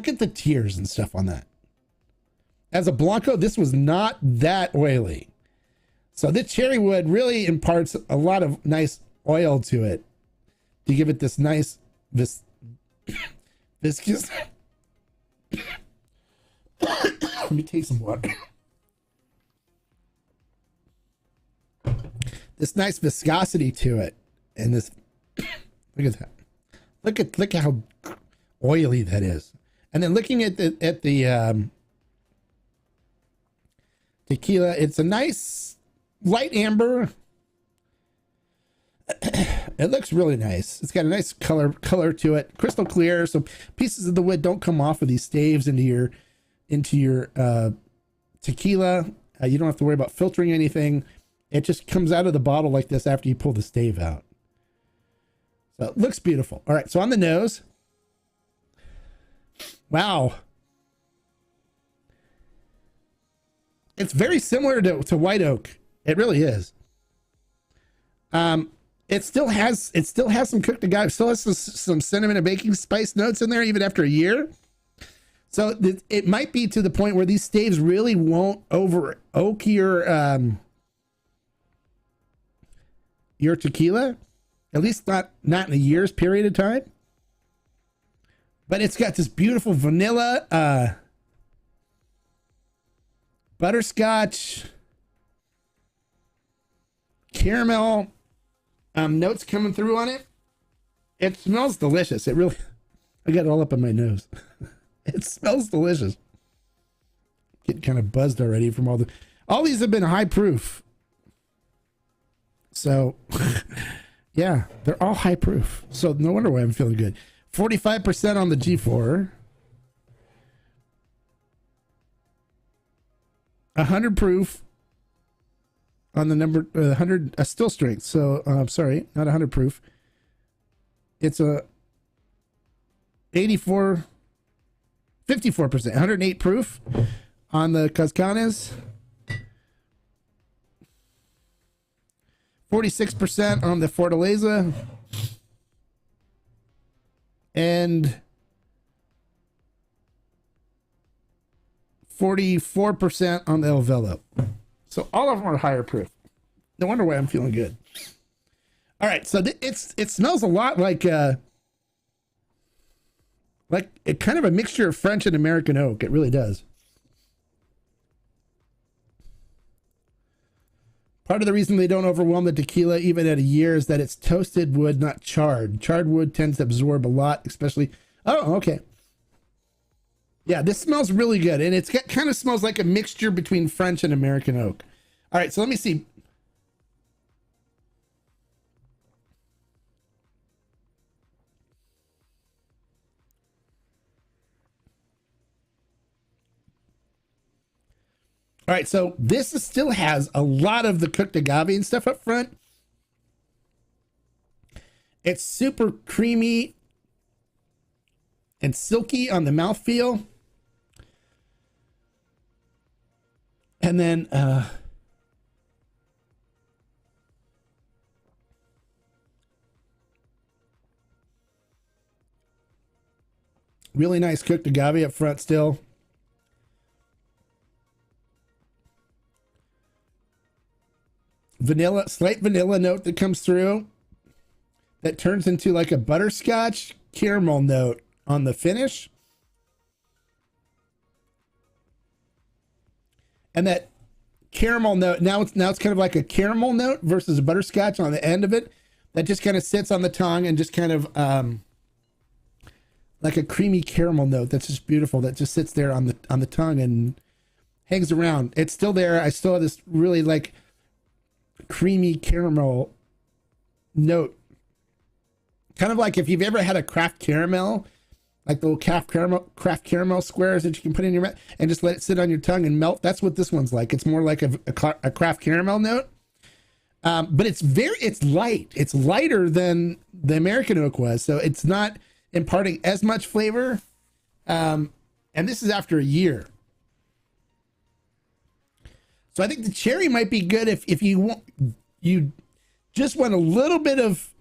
Speaker 1: at the tears and stuff on that. As a Blanco, this was not that oily. So the cherry wood really imparts a lot of nice oil to it to give it this nice viscous. Let me take some water. This nice viscosity to it, and this. Look at that. Look at how oily that is. And then looking at the tequila, it's a nice light amber. It looks really nice. It's got a nice color to it, crystal clear. So pieces of the wood don't come off of these staves into your tequila. You don't have to worry about filtering anything. It just comes out of the bottle like this after you pull the stave out. So it looks beautiful. All right, so on the nose. Wow. It's very similar to white oak. It really is. It still has some cooked agave. It still has some cinnamon and baking spice notes in there even after a year. So it might be to the point where these staves really won't over oak your tequila, at least not in a year's period of time. But it's got this beautiful vanilla, butterscotch, caramel notes coming through on it. It smells delicious. It really, I got it all up in my nose. It smells delicious. Getting kind of buzzed already from all these have been high proof. So, yeah, they're all high proof. So no wonder why I'm feeling good. 45% on the G4. 100 proof on the number 100 still strength. So sorry, not 100 proof. It's a 54, 54%, 108 proof on the Cascanes. 46% on the Fortaleza. and 44% on the El Velo. So all of them are higher proof. No wonder why I'm feeling good. All right, so it smells a lot like a kind of a mixture of French and American oak. It really does. Part of the reason they don't overwhelm the tequila even at a year is that it's toasted wood, not charred. Charred wood tends to absorb a lot, especially. Oh, okay. Yeah, this smells really good, and it kind of smells like a mixture between French and American oak. All right, so let me see. All right, so this still has a lot of the cooked agave and stuff up front. It's super creamy and silky on the mouthfeel. And then really nice cooked agave up front still. Vanilla, slight vanilla note that comes through that turns into like a butterscotch caramel note on the finish. And that caramel note, now it's kind of like a caramel note versus a butterscotch on the end of it that just kind of sits on the tongue and just kind of like a creamy caramel note that's just beautiful, that just sits there on the tongue and hangs around. It's still there. I still have this really like creamy caramel note, kind of like if you've ever had a craft caramel, like the little craft caramel squares that you can put in your mouth and just let it sit on your tongue and melt. That's what this one's like. It's more like a craft caramel note, but it's light. It's lighter than the American oak was, so it's not imparting as much flavor. And this is after a year. So I think the cherry might be good if you just want a little bit of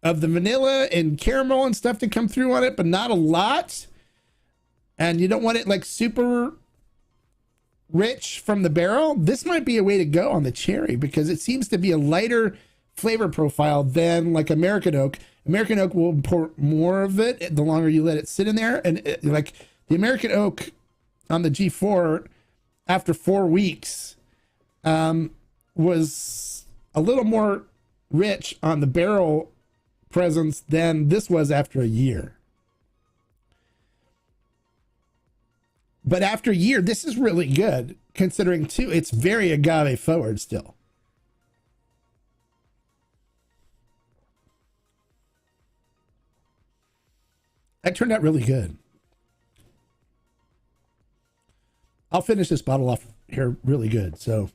Speaker 1: the vanilla and caramel and stuff to come through on it, but not a lot. And you don't want it like super rich from the barrel. This might be a way to go on the cherry because it seems to be a lighter flavor profile than like American oak. American oak will pour more of it the longer you let it sit in there. And like the American oak on the G4 after 4 weeks was a little more rich on the barrel presence than this was after a year. But after a year, this is really good considering too, it's very agave forward still. That turned out really good. I'll finish this bottle off here really good. So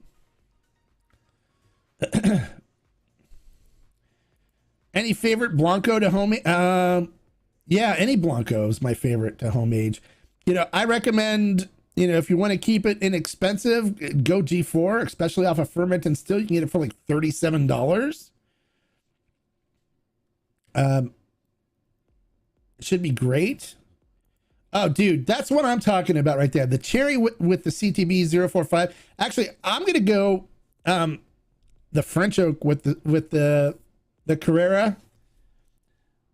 Speaker 1: any favorite Blanco to home? Yeah, any Blanco is my favorite to home age. You know, I recommend, you know, if you want to keep it inexpensive, go G4, especially off of ferment and still. You can get it for like $37. It should be great. Oh, dude, that's what I'm talking about right there. The cherry with the CTB 045. Actually, I'm gonna go the French oak with the Carrera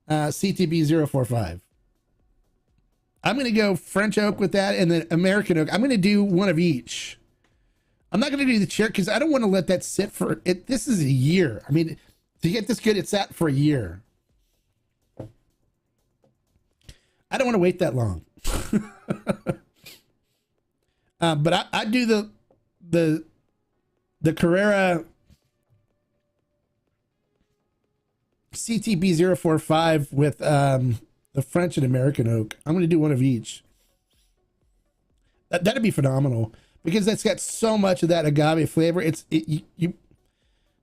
Speaker 1: CTB 045. I'm gonna go French oak with that, and then American oak. I'm gonna do one of each. I'm not gonna do the cherry because I don't want to let that sit for it. This is a year. I mean, to get this good, it's sat for a year. I don't want to wait that long. But I do the Carrera CTB 045 with the French and American oak. I'm going to do one of each. That'd be phenomenal because that's got so much of that agave flavor. You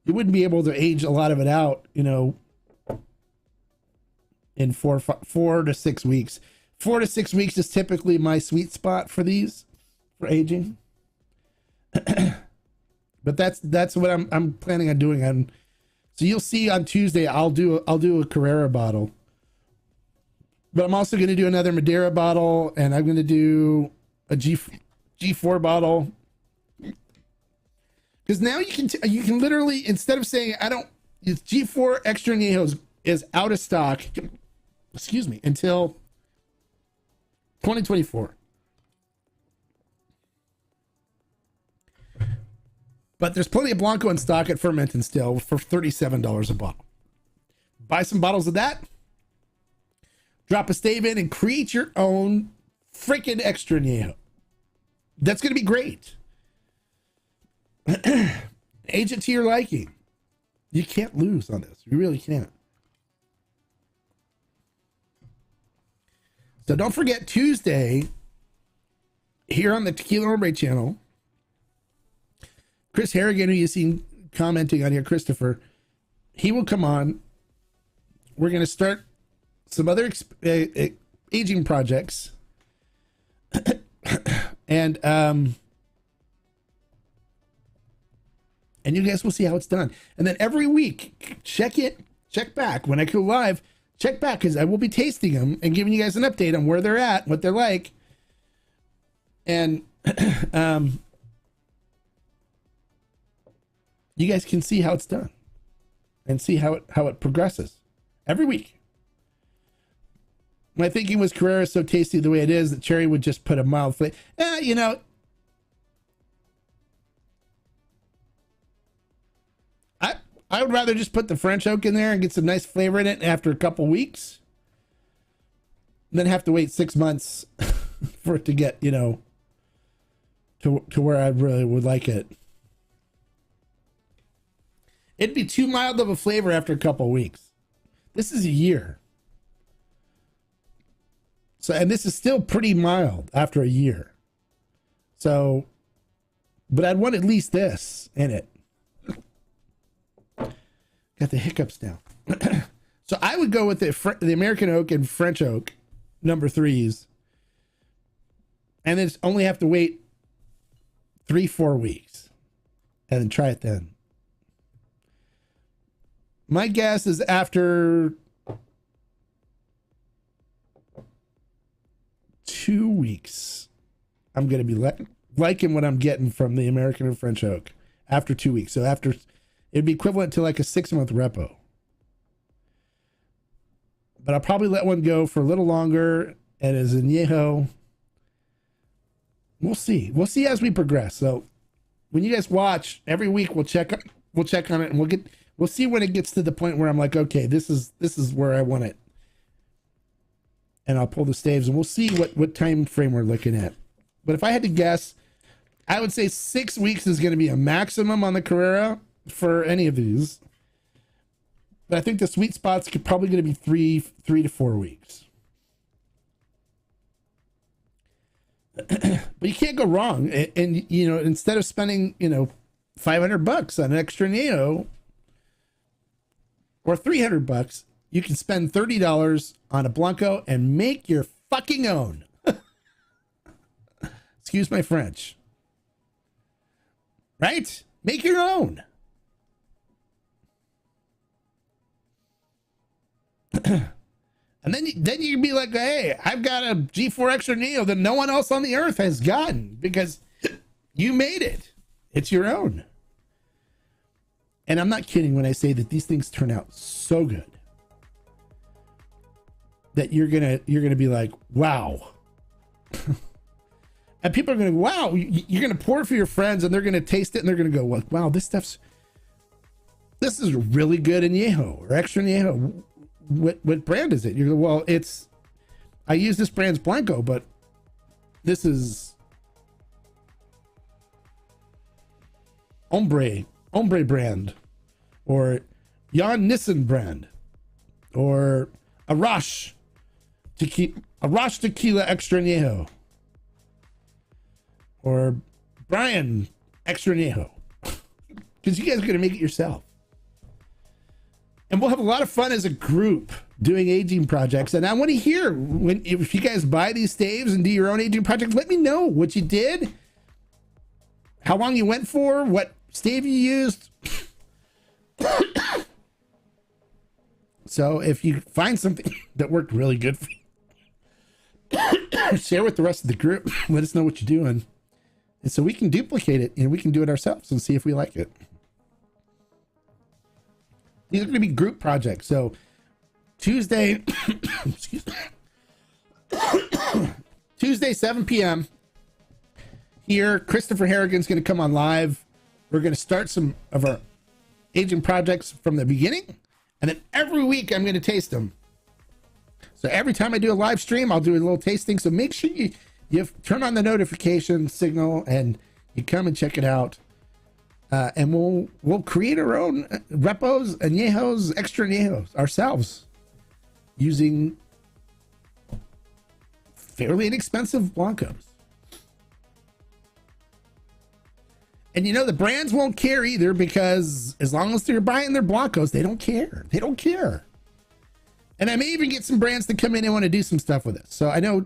Speaker 1: wouldn't be able to age a lot of it out, you know, in 4 to 6 weeks. 4 to 6 weeks is typically my sweet spot for these, for aging. But that's what I'm planning on doing. So you'll see on Tuesday I'll do a Carrera bottle. But I'm also going to do another Madeira bottle, and I'm going to do a G4 bottle. Because now you can literally, instead of saying it's G4 Extra Añejo is out of stock, excuse me, until 2024. But there's plenty of Blanco in stock at Ferment and Still for $37 a bottle. Buy some bottles of that. Drop a stave in and create your own freaking Extra Añejo. That's going to be great. Age it to your liking. You can't lose on this. You really can't. So don't forget Tuesday here on the Tequila Hombre channel. Chris Harrigan, who you've seen commenting on here, Christopher, he will come on. We're going to start some other aging projects. And you guys will see how it's done. And then every week, check back. When I go live, check back, because I will be tasting them and giving you guys an update on where they're at, what they're like. And you guys can see how it's done and see how it progresses every week. My thinking was Carrera is so tasty the way it is that cherry would just put a mild flavor. I would rather just put the French oak in there and get some nice flavor in it after a couple weeks than have to wait 6 months for it to get, to where I really would like it. It'd be too mild of a flavor after a couple weeks. This is a year. So, and this is still pretty mild after a year. So, but I'd want at least this in it. Got the hiccups now. So I would go with the American oak and French oak number 3s. And then only have to wait 3-4 weeks. And then try it then. My guess is after 2 weeks, I'm going to be liking what I'm getting from the American and French oak after 2 weeks. So it'd be equivalent to like a 6-month repo. But I'll probably let one go for a little longer. And as añejo, we'll see. We'll see as we progress. So when you guys watch every week, we'll check on it, and we'll see when it gets to the point where I'm like, okay, this is where I want it. And I'll pull the staves, and we'll see what time frame we're looking at. But if I had to guess, I would say 6 weeks is going to be a maximum on the Carrera for any of these. But I think the sweet spot's probably going to be 3 to 4 weeks. But you can't go wrong. And instead of spending, $500 on an extra añejo or $300, you can spend $30 on a Blanco and make your fucking own. Excuse my French. Right? Make your own. And then you can be like, hey, I've got a G4 Extra Añejo that no one else on the earth has gotten because you made it. It's your own. And I'm not kidding when I say that these things turn out so good that you're gonna be like, wow. And people are gonna, wow, you're gonna pour it for your friends, and they're gonna taste it, and they're gonna go, like, wow, this is really good añejo or extra añejo. What brand is it? You go, well, I use this brand's Blanco, but this is Hombre brand, or Jan Nissen brand, or Arash Tequila Extra Añejo, or Brian Extra Añejo, because you guys are going to make it yourself. And we'll have a lot of fun as a group doing aging projects. And I want to hear if you guys buy these staves and do your own aging project, let me know what you did, how long you went for, what stave you used. So if you find something that worked really good for you, Share with the rest of the group. Let us know what you're doing. And so we can duplicate it and we can do it ourselves and see if we like it. These are going to be group projects. So Tuesday, excuse me. Tuesday, 7 p.m. here, Christopher Harrigan's going to come on live. We're going to start some of our aging projects from the beginning. And then every week I'm going to taste them. So every time I do a live stream, I'll do a little tasting. So make sure you turn on the notification signal and you come and check it out. And we'll create our own repos, añejos, extra añejos ourselves using fairly inexpensive blancos. And you know, the brands won't care either, because as long as they're buying their blancos, they don't care. They don't care. And I may even get some brands to come in and want to do some stuff with it. So I know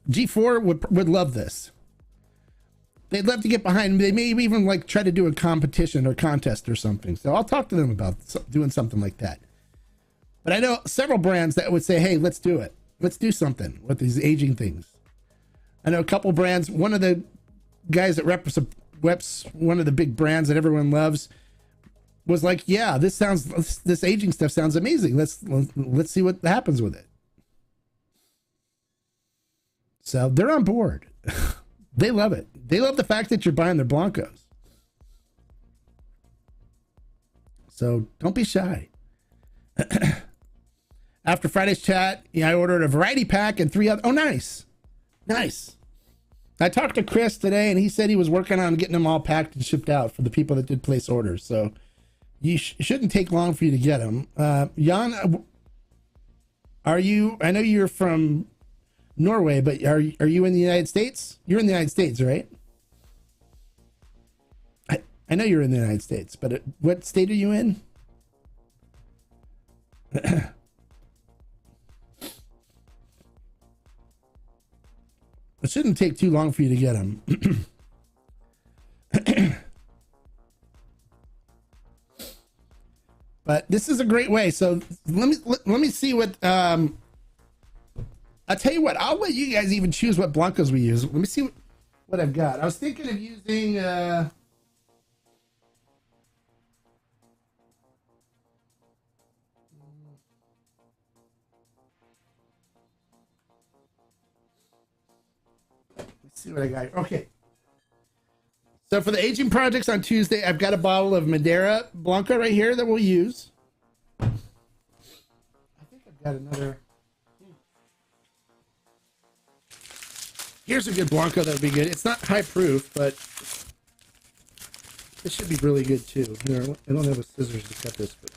Speaker 1: G4 would love this. They'd love to get behind. They may even like try to do a competition or contest or something. So I'll talk to them about doing something like that. But I know several brands that would say, hey, let's do it. Let's do something with these aging things. I know a couple brands. One of the guys that reps one of the big brands that everyone loves was like, yeah, this aging stuff sounds amazing. Let's see what happens with it. So they're on board. They love it. They love the fact that you're buying their blancos. So don't be shy. After Friday's chat, I ordered a variety pack and 3 other. Oh, nice. Nice. I talked to Chris today, and he said he was working on getting them all packed and shipped out for the people that did place orders. So you shouldn't take long for you to get them. Jan, I know you're from Norway, but are you in the United States? You're in the United States, right? I know you're in the United States, but what state are you in? It shouldn't take too long for you to get them. But this is a great way. So let me see what I'll tell you what, I'll let you guys even choose what blancos we use. Let me see what I've got. I was thinking of using see what I got. Okay. So for the aging projects on Tuesday, I've got a bottle of Madeira Blanca right here that we'll use. I think I've got another. Here's a good Blanca that would be good. It's not high proof, but this should be really good too. Here, I don't have a scissors to cut this, but.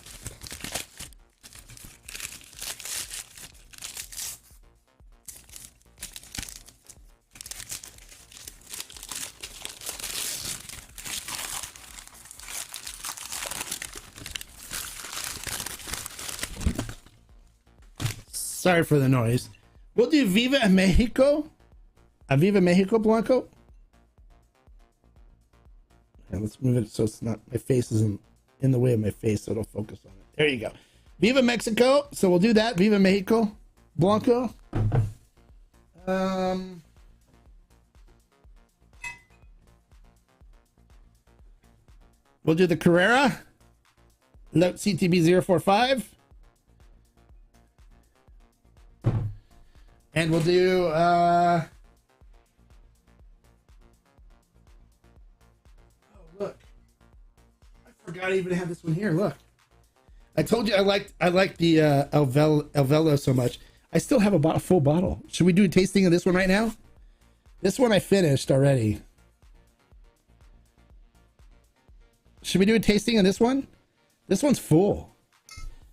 Speaker 1: Sorry for the noise. We'll do Viva Mexico. A Viva Mexico Blanco. Okay, let's move it so it's not, my face isn't in the way of my face, so it'll focus on it. There you go. Viva Mexico. So we'll do that. Viva Mexico Blanco. We'll do the Carrera. Note CTB 045. And we'll do oh look, I forgot I even have this one here. Look, I told you I liked the El Velo so much. I still have a full bottle. Should we do a tasting of this one right now? This one I finished already. Should we do a tasting of this one? This one's full.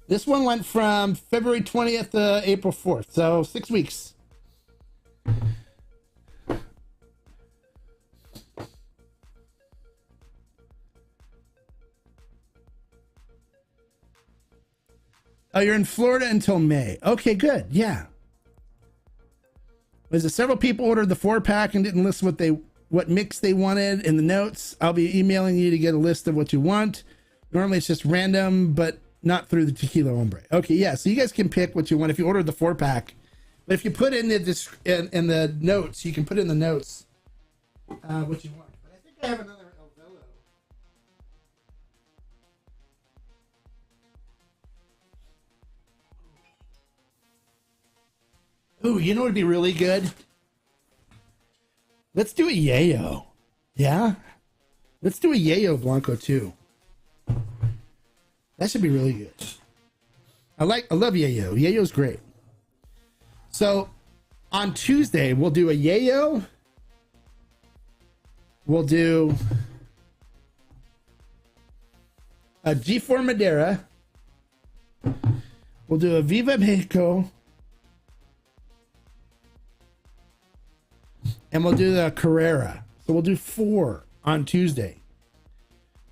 Speaker 1: This one went from February 20th to April 4th, so 6 weeks. Oh, you're in Florida until May. Okay, good. Yeah. There's several people ordered the 4-pack and didn't list what mix they wanted in the notes. I'll be emailing you to get a list of what you want. Normally it's just random, but not through the Tequila Hombre. Okay, yeah, so you guys can pick what you want if you order the 4-pack. But if you put in in the notes, you can put in the notes what you want. But I think I have another Alvello. Ooh, you know what would be really good? Let's do a Yayo. Yeah? Let's do a Yayo Blanco too. That should be really good. I love Yayo. Yayo's great. So on Tuesday, we'll do a Yayo. We'll do a G4 Madeira. We'll do a Viva Mexico. And we'll do the Carrera. So we'll do 4 on Tuesday.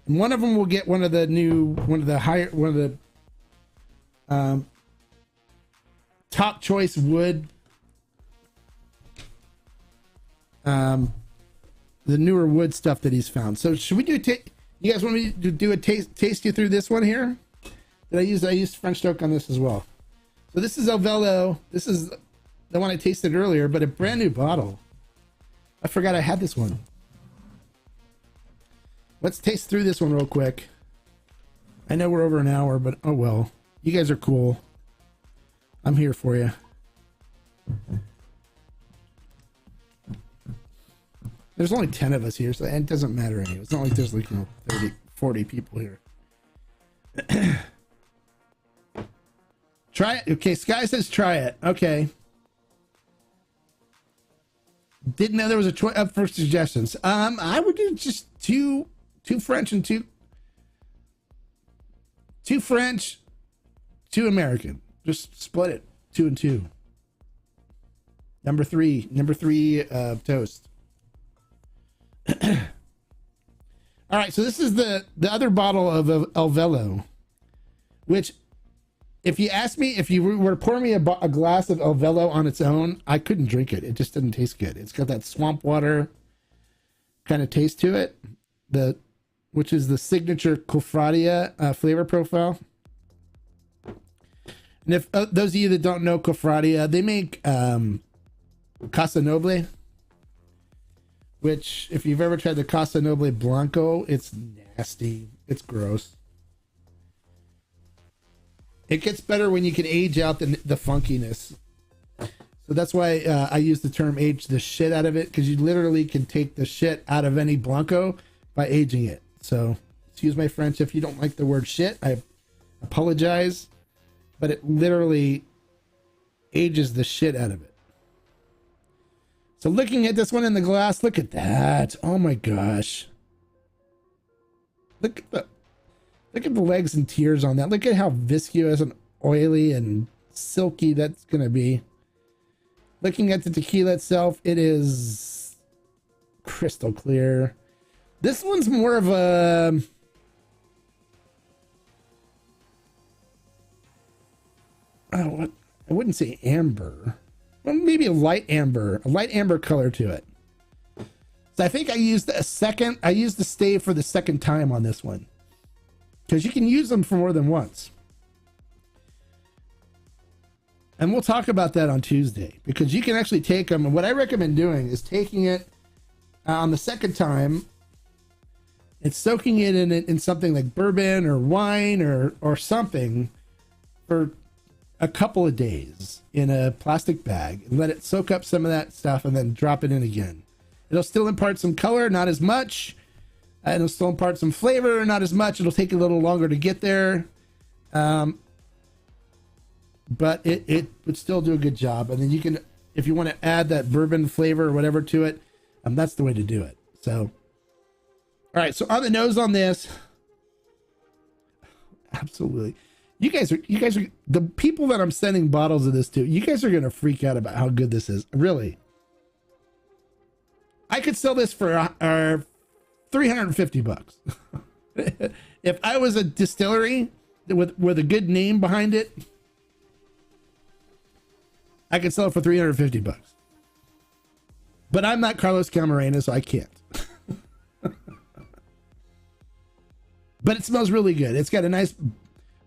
Speaker 1: And one of them will get one of the top choice wood, the newer wood stuff that he's found. So should we do you guys want me to do a taste you through this one here? I used French oak on this as well. So this is Alvello. This is the one I tasted earlier, but a brand new bottle. I forgot I had this one. Let's taste through this one real quick. I know we're over an hour, but oh well. You guys are cool. I'm here for you. There's only 10 of us here, so it doesn't matter anyway. It's not like there's like 30, 40 people here. Try it. Okay, Sky says try it. Okay. Didn't know there was a choice up for suggestions. I would do just two French and two French, 2 American. Just split it 2 and 2. Number three toast. All right, so this is the other bottle of Alvello, which, if you ask me, if you were to pour me a glass of Alvello on its own, I couldn't drink it. It just didn't taste good. It's got that swamp water kind of taste to it, which is the signature Cofradia flavor profile. And if those of you that don't know Cofradia, they make Casa Noble, which, if you've ever tried the Casa Noble Blanco, it's nasty. It's gross. It gets better when you can age out the funkiness. So that's why I use the term age the shit out of it, because you literally can take the shit out of any Blanco by aging it. So, excuse my French if you don't like the word shit. I apologize. But it literally ages the shit out of it. So looking at this one in the glass, look at that. Oh my gosh. Look at the legs and tears on that. Look at how viscous and oily and silky that's going to be. Looking at the tequila itself, it is crystal clear. This one's more of a... I wouldn't say amber. Well, maybe a light amber color to it. So I think I used the stave for the second time on this one, because you can use them for more than once. And we'll talk about that on Tuesday, because you can actually take them. And what I recommend doing is taking it on the second time and soaking it in something like bourbon or wine or something for a couple of days in a plastic bag, and let it soak up some of that stuff, and then drop it in again. It'll still impart some color, not as much. And it'll still impart some flavor, not as much. It'll take a little longer to get there. But it would still do a good job. And then you can, if you want to add that bourbon flavor or whatever to it, that's the way to do it. So, all right. So on the nose on this, absolutely. You guys are the people that I'm sending bottles of this to. You guys are going to freak out about how good this is. Really. I could sell this for $350. If I was a distillery with a good name behind it, I could sell it for $350. But I'm not Carlos Camarena, so I can't. But it smells really good. It's got a nice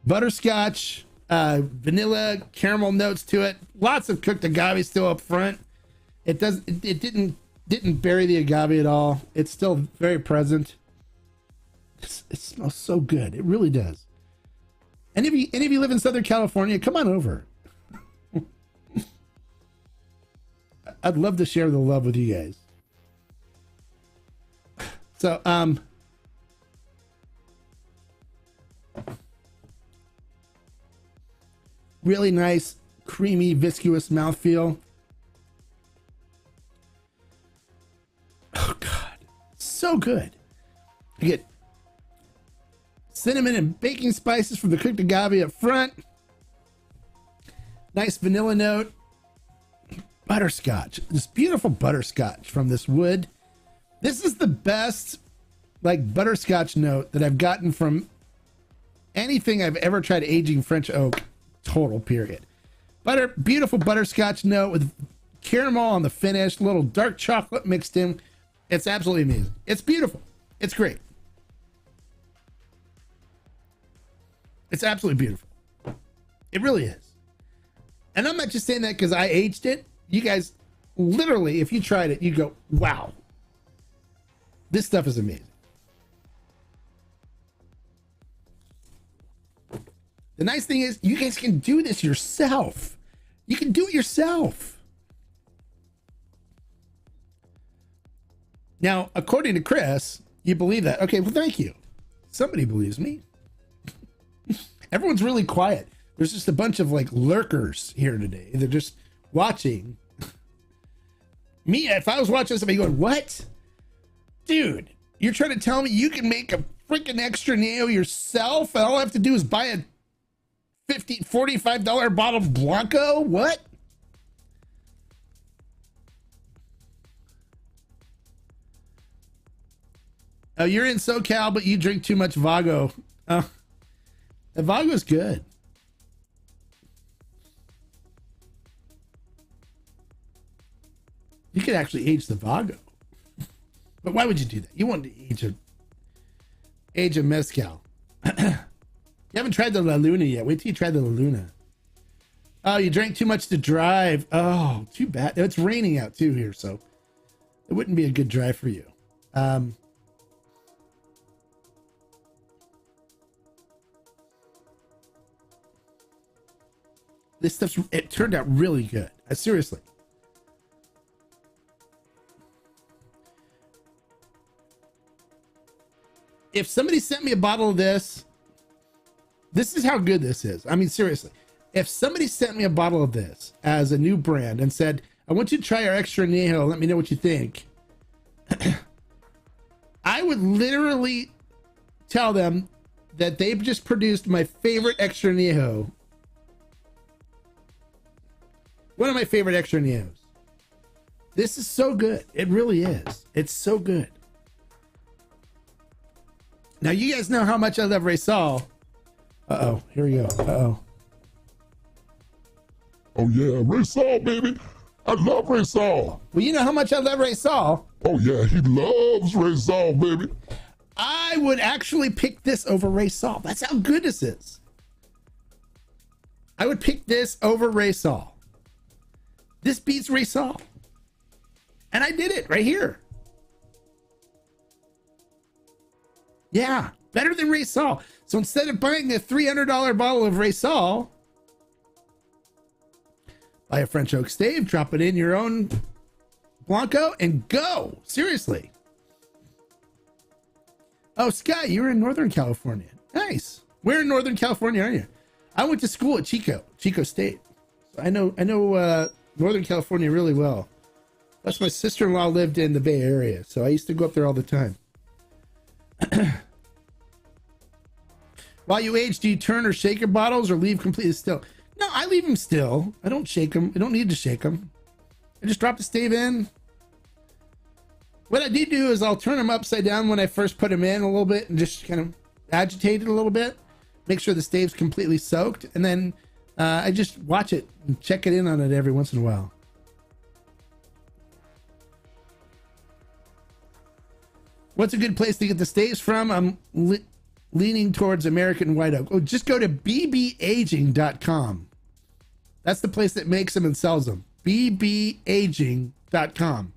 Speaker 1: butterscotch, vanilla caramel notes to it. Lots of cooked agave still up front. It didn't bury the agave at all. It's still very present. It smells so good. It really does. Any of you live in Southern California, come on over. I'd love to share the love with you guys. So, really nice, creamy, viscous mouthfeel. Oh, God. So good. You get cinnamon and baking spices from the cooked agave up front. Nice vanilla note. Butterscotch. This beautiful butterscotch from this wood. This is the best, like, butterscotch note that I've gotten from anything I've ever tried aging French oak. Total, period. Beautiful butterscotch note with caramel on the finish, a little dark chocolate mixed in. It's absolutely amazing. It's beautiful. It's great. It's absolutely beautiful. It really is. And I'm not just saying that because I aged it. You guys, literally, if you tried it, you'd go, wow. This stuff is amazing. The nice thing is you guys can do this yourself. You can do it yourself. Now, according to Chris, you believe that. Okay, well, thank you. Somebody believes me. Everyone's really quiet. There's just a bunch of like lurkers here today. They're just watching. Me, if I was watching somebody going, what? Dude, you're trying to tell me you can make a freaking extra Neo yourself and all I have to do is buy a $45 bottle of Blanco? What? Oh, you're in SoCal, but you drink too much Vago. Oh, the Vago's good. You could actually age the Vago. But why would you do that? You want to age a mezcal. You haven't tried the La Luna yet. Wait till you try the La Luna. Oh, you drank too much to drive. Oh, too bad. It's raining out too here, so it wouldn't be a good drive for you. This stuff's, it turned out really good. Seriously. If somebody sent me a bottle of this is how good this is. I mean, seriously. If somebody sent me a bottle of this as a new brand and said, I want you to try our extra Añejo, let me know what you think. I would literally tell them that they've just produced my favorite extra Añejo. One of my favorite extra Añejos. This is so good. It really is. It's so good. Now, you guys know how much I love Raysal. Uh-oh. Here we go. Uh-oh.
Speaker 2: Oh, yeah. Raysal, baby. I love Raysal.
Speaker 1: Well, you know how much I love Raysal.
Speaker 2: Oh, yeah. He loves Raysal, baby.
Speaker 1: I would actually pick this over Raysal. That's how good this is. I would pick this over Raysal. This beats Raysal. And I did it right here. Yeah, better than Raysal. So instead of buying a $300 bottle of Raysal, buy a French oak stave, drop it in your own Blanco, and go. Seriously. Oh, Scott, you're in Northern California. Nice. Where in Northern California are you? I went to school at Chico State. So I know Northern California really well. Plus, my sister-in-law lived in the Bay Area, so I used to go up there all the time. While you age, do you turn or shake your bottles or leave completely still? No, I leave them still. I don't shake them. I don't need to shake them. I just drop the stave in. What I do is I'll turn them upside down when I first put them in a little bit and just kind of agitate it a little bit. Make sure the stave's completely soaked. And then I just watch it and check it in on it every once in a while. What's a good place to get the staves from? leaning towards American white oak. Oh, just go to bbaging.com. That's the place that makes them and sells them. bbaging.com.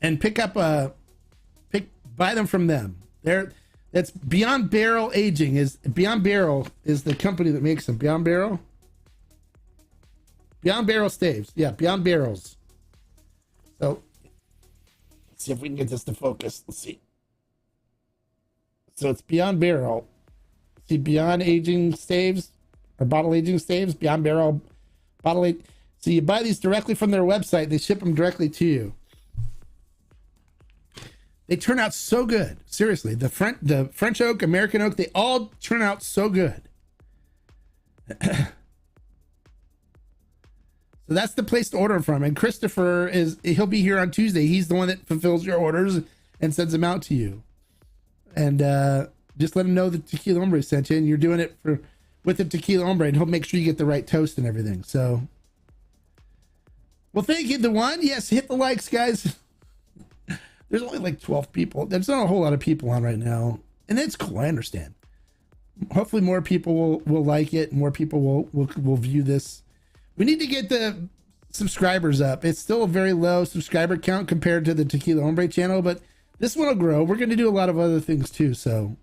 Speaker 1: And buy them from them. That's Beyond Barrel Aging. Beyond Barrel is the company that makes them. Beyond Barrel Staves. Yeah, Beyond Barrels. So let's see if we can get this to focus. Let's see. So it's Beyond Barrel. See, Beyond Aging Staves or Bottle Aging Staves. Beyond Barrel Bottle Aging. So you buy these directly from their website. They ship them directly to you. They turn out so good. Seriously, the French oak, American oak, they all turn out so good. So that's the place to order them from. And Christopher he'll be here on Tuesday. He's the one that fulfills your orders and sends them out to you. And just let him know that Tequila Hombre sent you, and you're doing it with the Tequila Hombre, and he'll make sure you get the right toast and everything. So, well, thank you, the one. Yes, hit the likes, guys. There's only like 12 people. There's not a whole lot of people on right now. And that's cool. I understand. Hopefully more people will like it. More people will view this. We need to get the subscribers up. It's still a very low subscriber count compared to the Tequila Hombre channel, but this one will grow. We're going to do a lot of other things too. So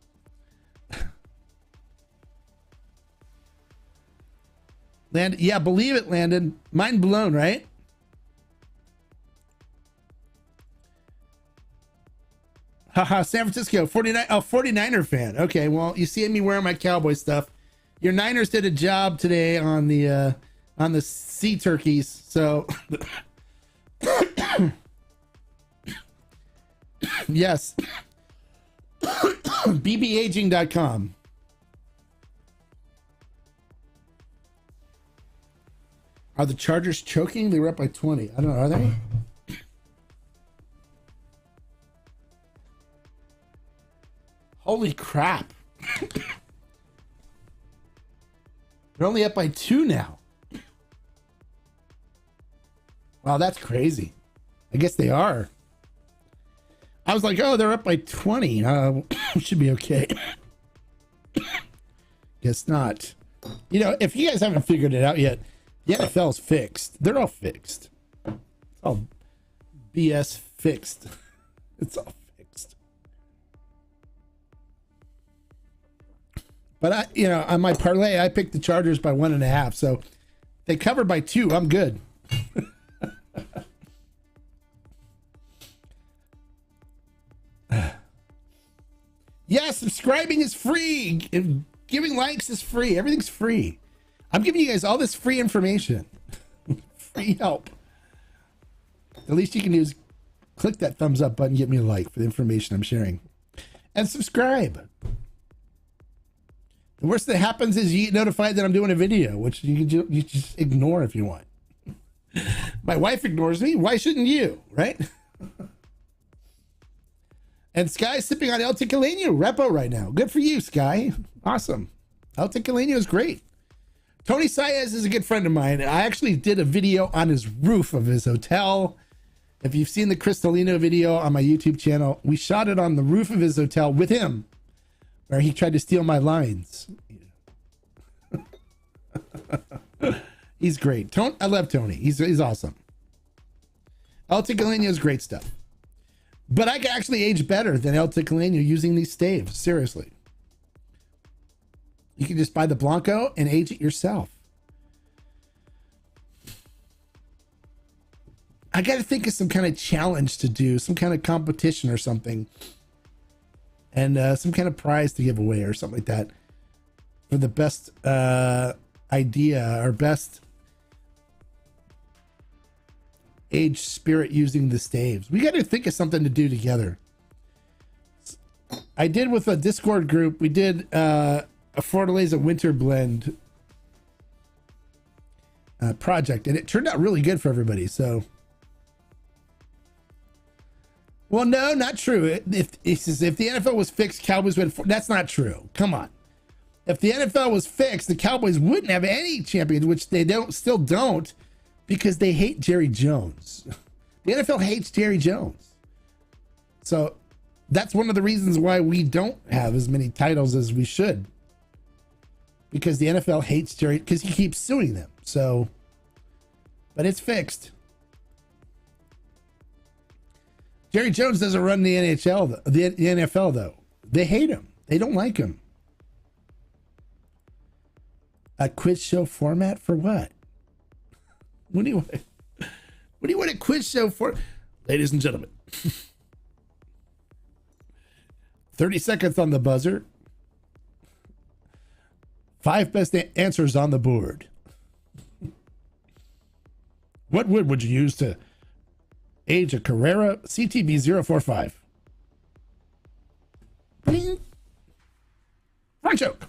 Speaker 1: Landon, yeah, believe it, Landon. Mind blown, right? Haha, San Francisco, 49er fan. Okay, well, you see me wearing my Cowboys stuff. Your Niners did a job today on the sea turkeys. So yes. bbaging.com. Are the Chargers choking? They were up by 20. I don't know, are they? Holy crap. They're only up by 2 now. Wow, that's crazy. I guess they are. I was like, oh, they're up by 20. Should be okay. Guess not. You know, if you guys haven't figured it out yet, the NFL's fixed. They're all fixed. It's all BS fixed. It's all fixed. But on my parlay, I picked the Chargers by 1.5. So they covered by 2. I'm good. Yeah, subscribing is free. And giving likes is free. Everything's free. I'm giving you guys all this free information. Free help. The least you can do is click that thumbs up button, get me a like for the information I'm sharing. And subscribe. The worst that happens is you get notified that I'm doing a video, which you just ignore if you want. My wife ignores me. Why shouldn't you? Right? And Sky's sipping on El Tequilano Repo right now. Good for you, Sky. Awesome. El Tequilano is great. Tony Saez is a good friend of mine. I actually did a video on his roof of his hotel. If you've seen the Cristalino video on my YouTube channel, we shot it on the roof of his hotel with him, where he tried to steal my lines. He's great. I love Tony. He's awesome. El Tequilano is great stuff. But I can actually age better than El Tequilano using these staves. Seriously. You can just buy the Blanco and age it yourself. I got to think of some kind of challenge to do, some kind of competition or something. And some kind of prize to give away or something like that. For the best idea or best age spirit using the staves. We got to think of something to do together. I did with a Discord group, we did a Fortaleza Winter Blend project, and it turned out really good for everybody. So, well, no, not true. If the NFL was fixed, Cowboys would. That's not true. Come on. If the NFL was fixed, the Cowboys wouldn't have any champions, which they still don't, because they hate Jerry Jones. The NFL hates Jerry Jones. So that's one of the reasons why we don't have as many titles as we should. Because the NFL hates Jerry, because he keeps suing them. So, but it's fixed. Jerry Jones doesn't run the NHL, the NFL though. They hate him. They don't like him. A quiz show format for what? What do you want? What do you want a quiz show for? Ladies and gentlemen. 30 seconds on the buzzer. 5 best answers on the board. What wood would you use to age a Carrera CTB 045? Bing. Right joke.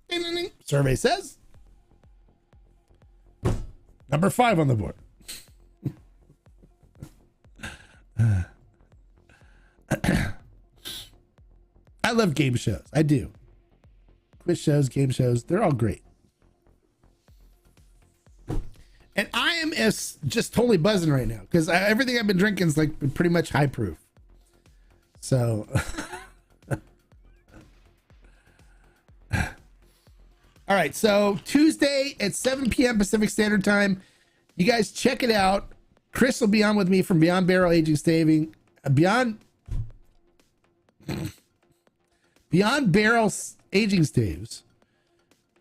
Speaker 1: Ding, ding, ding. Survey says number 5 on the board. I love game shows. I do. Quiz shows, game shows, they're all great. And I am just totally buzzing right now because everything I've been drinking is like pretty much high proof. So, all right. So Tuesday at 7 p.m. Pacific Standard Time, you guys check it out. Chris will be on with me from Beyond Barrel Aging Staving, Beyond Barrel Aging Staves.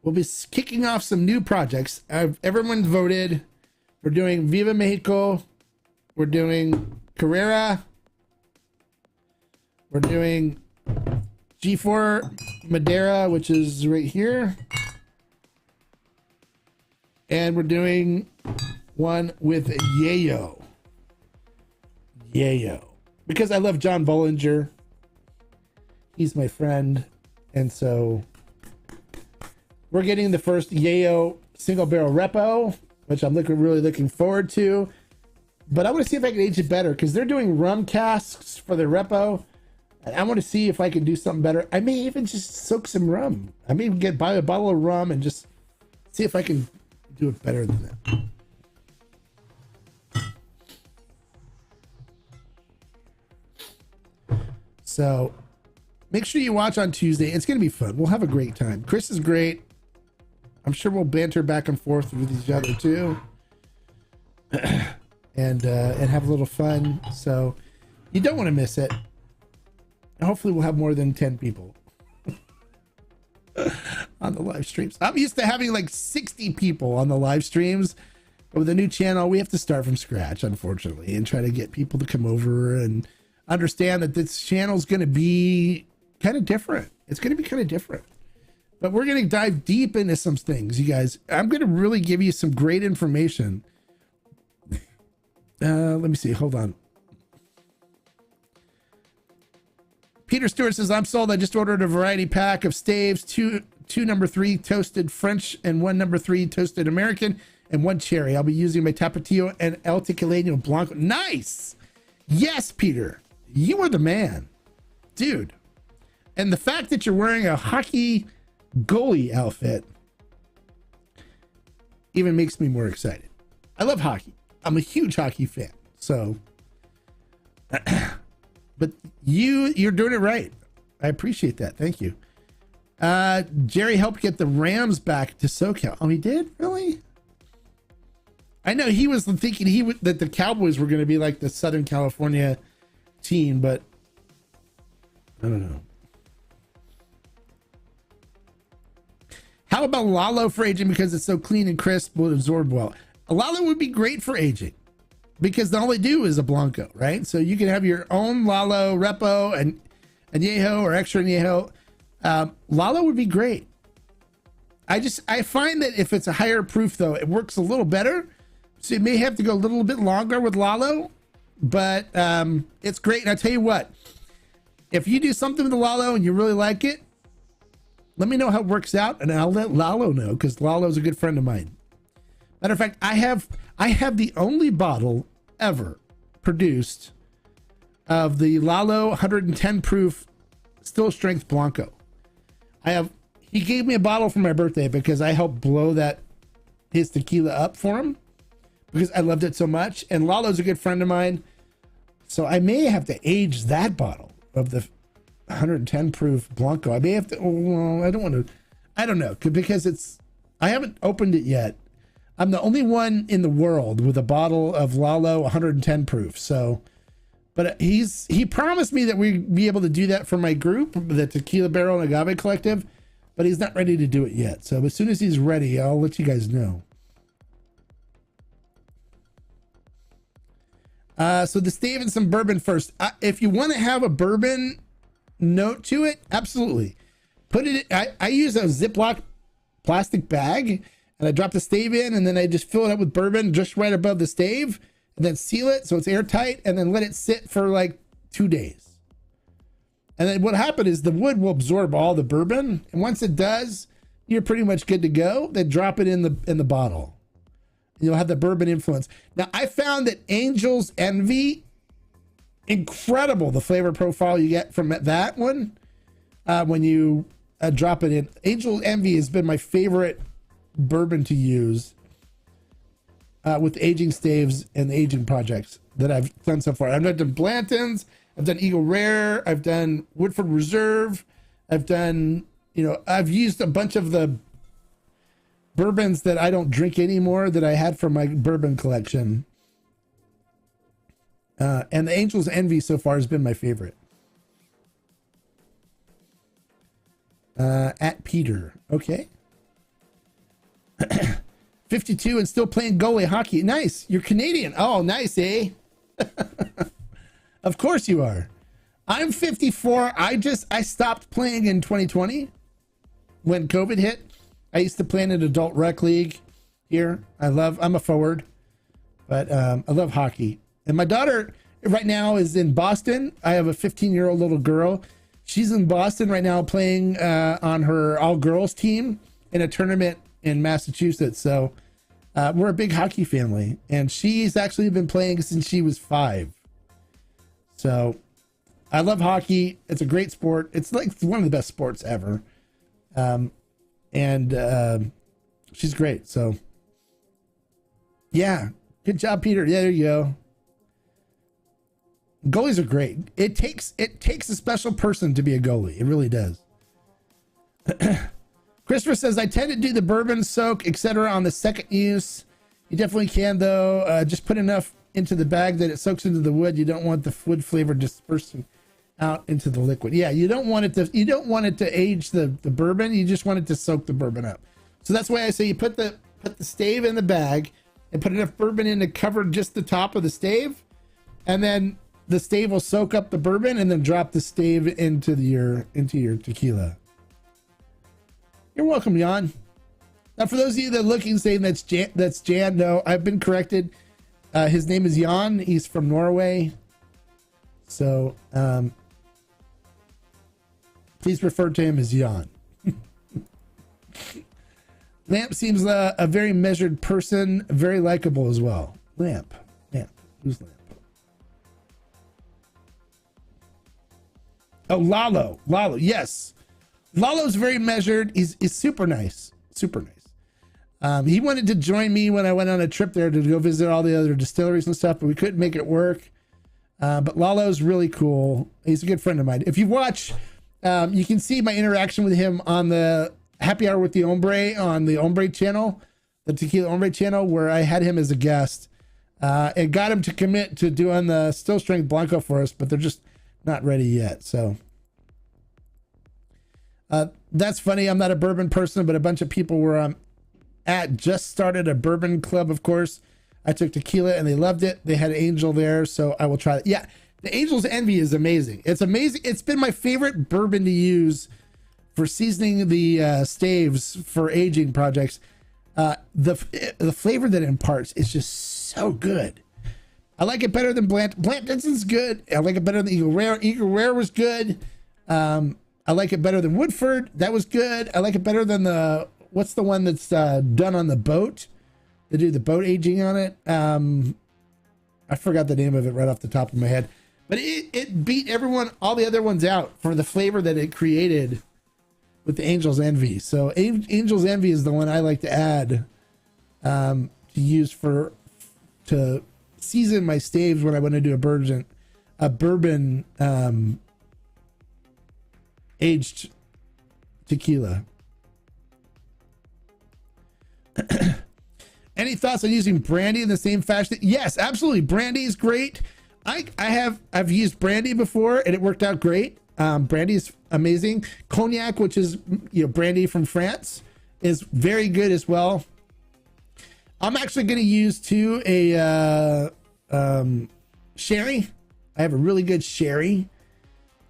Speaker 1: We'll be kicking off some new projects. Everyone voted. We're doing Viva Mexico. We're doing Carrera. We're doing G4 Madeira, which is right here. And we're doing one with Yayo. Yayo. Because I love John Bollinger. He's my friend. And so we're getting the first Yayo single barrel repo, which I'm really looking forward to. But I want to see if I can age it better because they're doing rum casks for their repo. And I want to see if I can do something better. I may even just soak some rum. I may even buy a bottle of rum and just see if I can do it better than that. So make sure you watch on Tuesday. It's going to be fun. We'll have a great time. Chris is great. I'm sure we'll banter back and forth with each other too. and have a little fun. So you don't want to miss it. Hopefully we'll have more than 10 people on the live streams. I'm used to having like 60 people on the live streams. But with a new channel, we have to start from scratch, unfortunately, and try to get people to come over and understand that this channel is going to be kind of different. It's going to be kind of different. But we're going to dive deep into some things, you guys. I'm going to really give you some great information. Let me see. Hold on. Peter Stewart says, I'm sold. I just ordered a variety pack of staves, two number 3 toasted French and 1 number 3 toasted American and 1 cherry. I'll be using my Tapatio and El Tequila Blanco. Nice. Yes, Peter, you are the man, dude. And the fact that you're wearing a hockey goalie outfit even makes me more excited. I love hockey. I'm a huge hockey fan. So, but you're doing it right. I appreciate that. Thank you. Jerry helped get the Rams back to SoCal. Oh, he did? Really? I know he was thinking that the Cowboys were going to be like the Southern California team, but I don't know. How about Lalo for aging because it's so clean and crisp, will absorb well? A Lalo would be great for aging because all they do is a Blanco, right? So you can have your own Lalo Repo and Añejo or extra Añejo. Lalo would be great. I find that if it's a higher proof though, it works a little better. So you may have to go a little bit longer with Lalo, but it's great. And I tell you what, if you do something with the Lalo and you really like it, let me know how it works out, and I'll let Lalo know because Lalo's a good friend of mine. Matter of fact, I have the only bottle ever produced of the Lalo 110 proof still strength Blanco. He gave me a bottle for my birthday because I helped blow his tequila up for him because I loved it so much. And Lalo's a good friend of mine. So I may have to age that bottle of the 110 proof Blanco. I may have to, well, I don't know, because I haven't opened it yet. I'm the only one in the world with a bottle of Lalo 110 proof. So, but he promised me that we'd be able to do that for my group, the Tequila Barrel and Agave Collective, but he's not ready to do it yet. So as soon as he's ready, I'll let you guys know. So the Stave and some bourbon first. If you want to have a bourbon note to it, absolutely. Put it, I use a Ziploc plastic bag, and I drop the Stave in, and then I just fill it up with bourbon just right above the Stave, and then seal it so it's airtight, and then let it sit for like 2 days. And then what happened is the wood will absorb all the bourbon, and once it does, you're pretty much good to go. Then drop it in the bottle. You'll have the bourbon influence. Now, I found that Angel's Envy, incredible the flavor profile you get from that one when you drop it in. Angel's Envy has been my favorite bourbon to use with aging staves and aging projects that I've done so far. I've done Blanton's, I've done Eagle Rare, I've done Woodford Reserve, I've done, I've used a bunch of the bourbons that I don't drink anymore that I had from my bourbon collection. And the Angel's Envy so far has been my favorite. At Peter. Okay. 52 and still playing goalie hockey. Nice. You're Canadian. Oh, nice, eh? Of course you are. I'm 54. I stopped playing in 2020 when COVID hit. I used to play in an adult rec league here. I'm a forward, but I love hockey. And my daughter right now is in Boston. I have a 15-year-old little girl. She's in Boston right now playing on her all-girls team in a tournament in Massachusetts. So we're a big hockey family. And she's actually been playing since she was 5. So I love hockey. It's a great sport. It's like one of the best sports ever. And she's great. So yeah, good job, Peter. Yeah, there you go. Goalies are great. It takes a special person to be a goalie. It really does. Christopher says, I tend to do the bourbon soak, etc. on the second use. You definitely can, though. Just put enough into the bag that it soaks into the wood. You don't want the wood flavor dispersing out into the liquid. Yeah, you don't want it to age the bourbon. You just want it to soak the bourbon up. So that's why I say you put the stave in the bag and put enough bourbon in to cover just the top of the stave, and then the stave will soak up the bourbon, and then drop the stave into your tequila. You're welcome, Jan. Now, for those of you that are looking, saying that's Jan, no, I've been corrected. His name is Jan. He's from Norway. So, please refer to him as Jan. Lamp seems a very measured person, very likable as well. Lamp. Who's Lamp? Oh, Lalo, yes. Lalo's very measured. He's super nice. He wanted to join me when I went on a trip there to go visit all the other distilleries and stuff, but we couldn't make it work. But Lalo's really cool. He's a good friend of mine. If you watch, you can see my interaction with him on the Happy Hour with the Hombre on the Hombre channel, the Tequila Hombre channel, where I had him as a guest. And got him to commit to doing the still strength Blanco for us, but they're just not ready yet. So that's funny. I'm not a bourbon person, but a bunch of people where I'm at just started a bourbon club, of course. I took tequila and they loved it. They had Angel there, so I will try it. Yeah, the Angel's Envy is amazing. It's amazing. It's been my favorite bourbon to use for seasoning the staves for aging projects. The flavor that it imparts is just so good. I like it better than Blanton's good. I like it better than Eagle Rare. Eagle Rare was good. I like it better than Woodford. That was good. I like it better than what's the one that's done on the boat? They do the boat aging on it. I forgot the name of it right off the top of my head. But it beat all the other ones out for the flavor that it created with the Angel's Envy. So Angel's Envy is the one I like to add to use to season my staves when I want to do a a bourbon aged tequila. Any thoughts on using brandy in the same fashion? Yes, absolutely. Brandy is great. I've used brandy before and it worked out great. Brandy is amazing. Cognac, which is brandy from France, is very good as well. I'm actually going to use too a sherry. I have a really good sherry,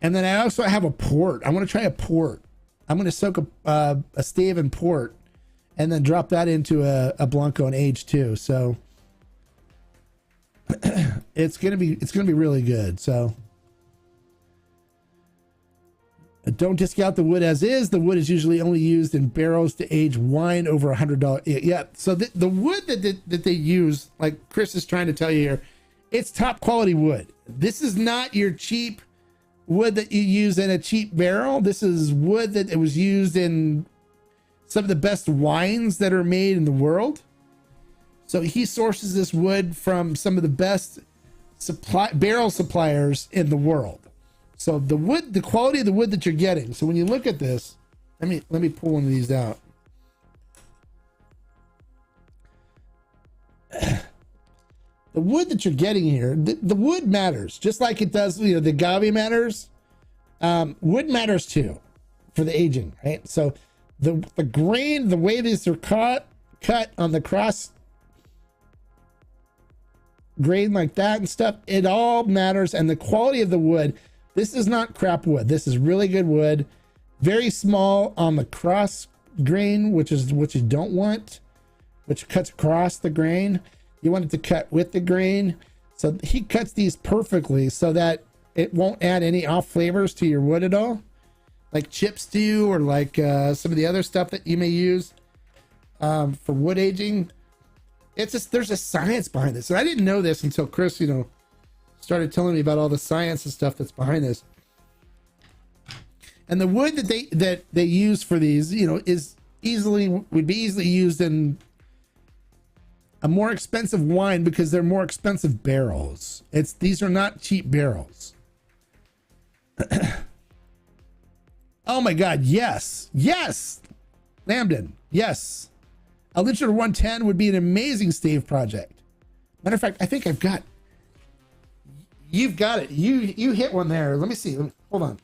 Speaker 1: and then I also have a port. I want to try a port. I'm going to soak a stave in port, and then drop that into a Blanco and age too. So it's gonna be really good. So don't discount the wood as is. The wood is usually only used in barrels to age wine over $100. Yeah. So the wood that they use, like Chris is trying to tell you here, it's top quality wood. This is not your cheap wood that you use in a cheap barrel. This is wood that it was used in some of the best wines that are made in the world. So he sources this wood from some of the best barrel suppliers in the world. So the wood, the quality of the wood that you're getting. So when you look at this, let me pull one of these out. The wood that you're getting here, the wood matters, just like it does, the agave matters. Wood matters too for the aging, right? So the grain, the way these are cut on the cross grain like that and stuff, it all matters. And the quality of the wood, this is not crap wood. This is really good wood. Very small on the cross grain, which is what you don't want, which cuts across the grain. You want it to cut with the grain. So he cuts these perfectly so that it won't add any off flavors to your wood at all, like chips do, or like some of the other stuff that you may use for wood aging. It's just, there's a science behind this. And I didn't know this until Chris, started telling me about all the science and stuff that's behind this. And the wood that they use for these, would be easily used in a more expensive wine because they're more expensive barrels. These are not cheap barrels. Oh my God, yes. Lambden, yes. A Lichter 110 would be an amazing stave project. Matter of fact, I think you've got it. You hit one there. Let me see. Hold on.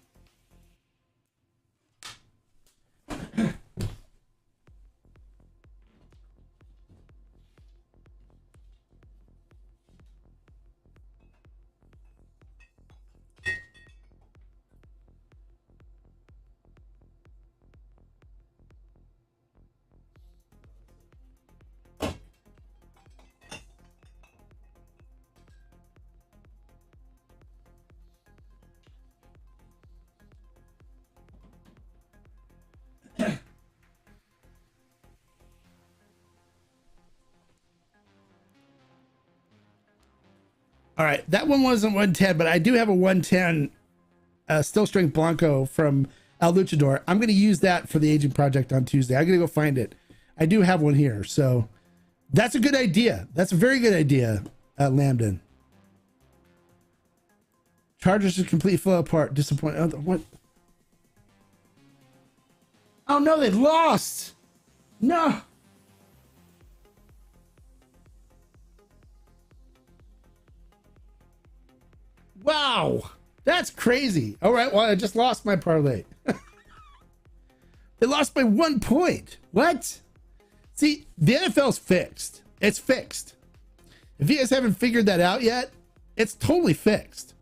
Speaker 1: All right, that one wasn't 110, but I do have a 110 still strength Blanco from El Luchador. I'm going to use that for the aging project on Tuesday. I'm going to go find it. I do have one here, so that's a good idea. That's a very good idea, Lambden. Chargers just completely fell apart. Disappointed. Oh, what? Oh no, they lost. No. Wow, that's crazy. All right, well, I just lost my parlay. They lost by 1 point. What? See, the NFL's fixed. It's fixed. If you guys haven't figured that out yet, it's totally fixed.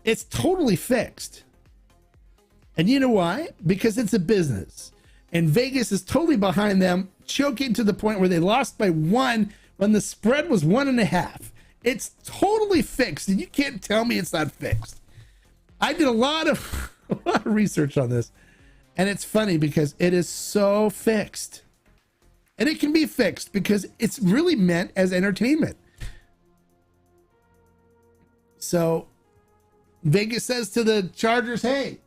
Speaker 1: It's totally fixed. And you know why? Because it's a business. And Vegas is totally behind them, choking to the point where they lost by 1 when the spread was 1.5. It's totally fixed, and you can't tell me it's not fixed. I did a lot of research on this, and it's funny because it is so fixed. And it can be fixed because it's really meant as entertainment. So Vegas says to the Chargers, hey,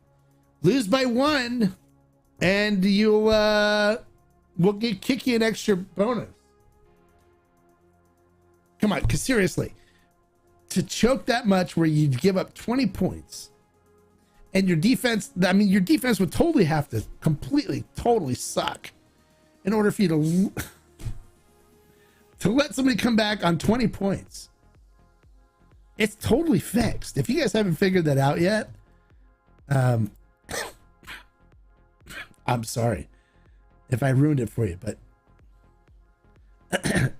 Speaker 1: lose by 1, and we'll kick you an extra bonus. Come on, because seriously, to choke that much where you'd give up 20 points and your defense, I mean, your defense would totally have to totally suck in order for you to let somebody come back on 20 points. It's totally fixed. If you guys haven't figured that out yet, I'm sorry if I ruined it for you, but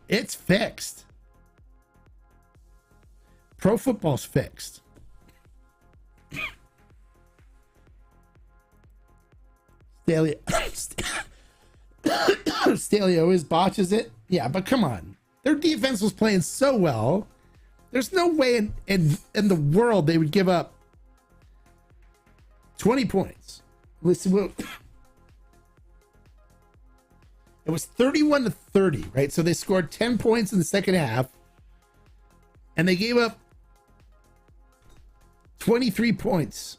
Speaker 1: it's fixed. Pro football's fixed. Staley always botches it. Yeah, but come on. Their defense was playing so well. There's no way in the world they would give up 20 points. Listen, well, it was 31-30, right? So they scored 10 points in the second half, and they gave up 23 points.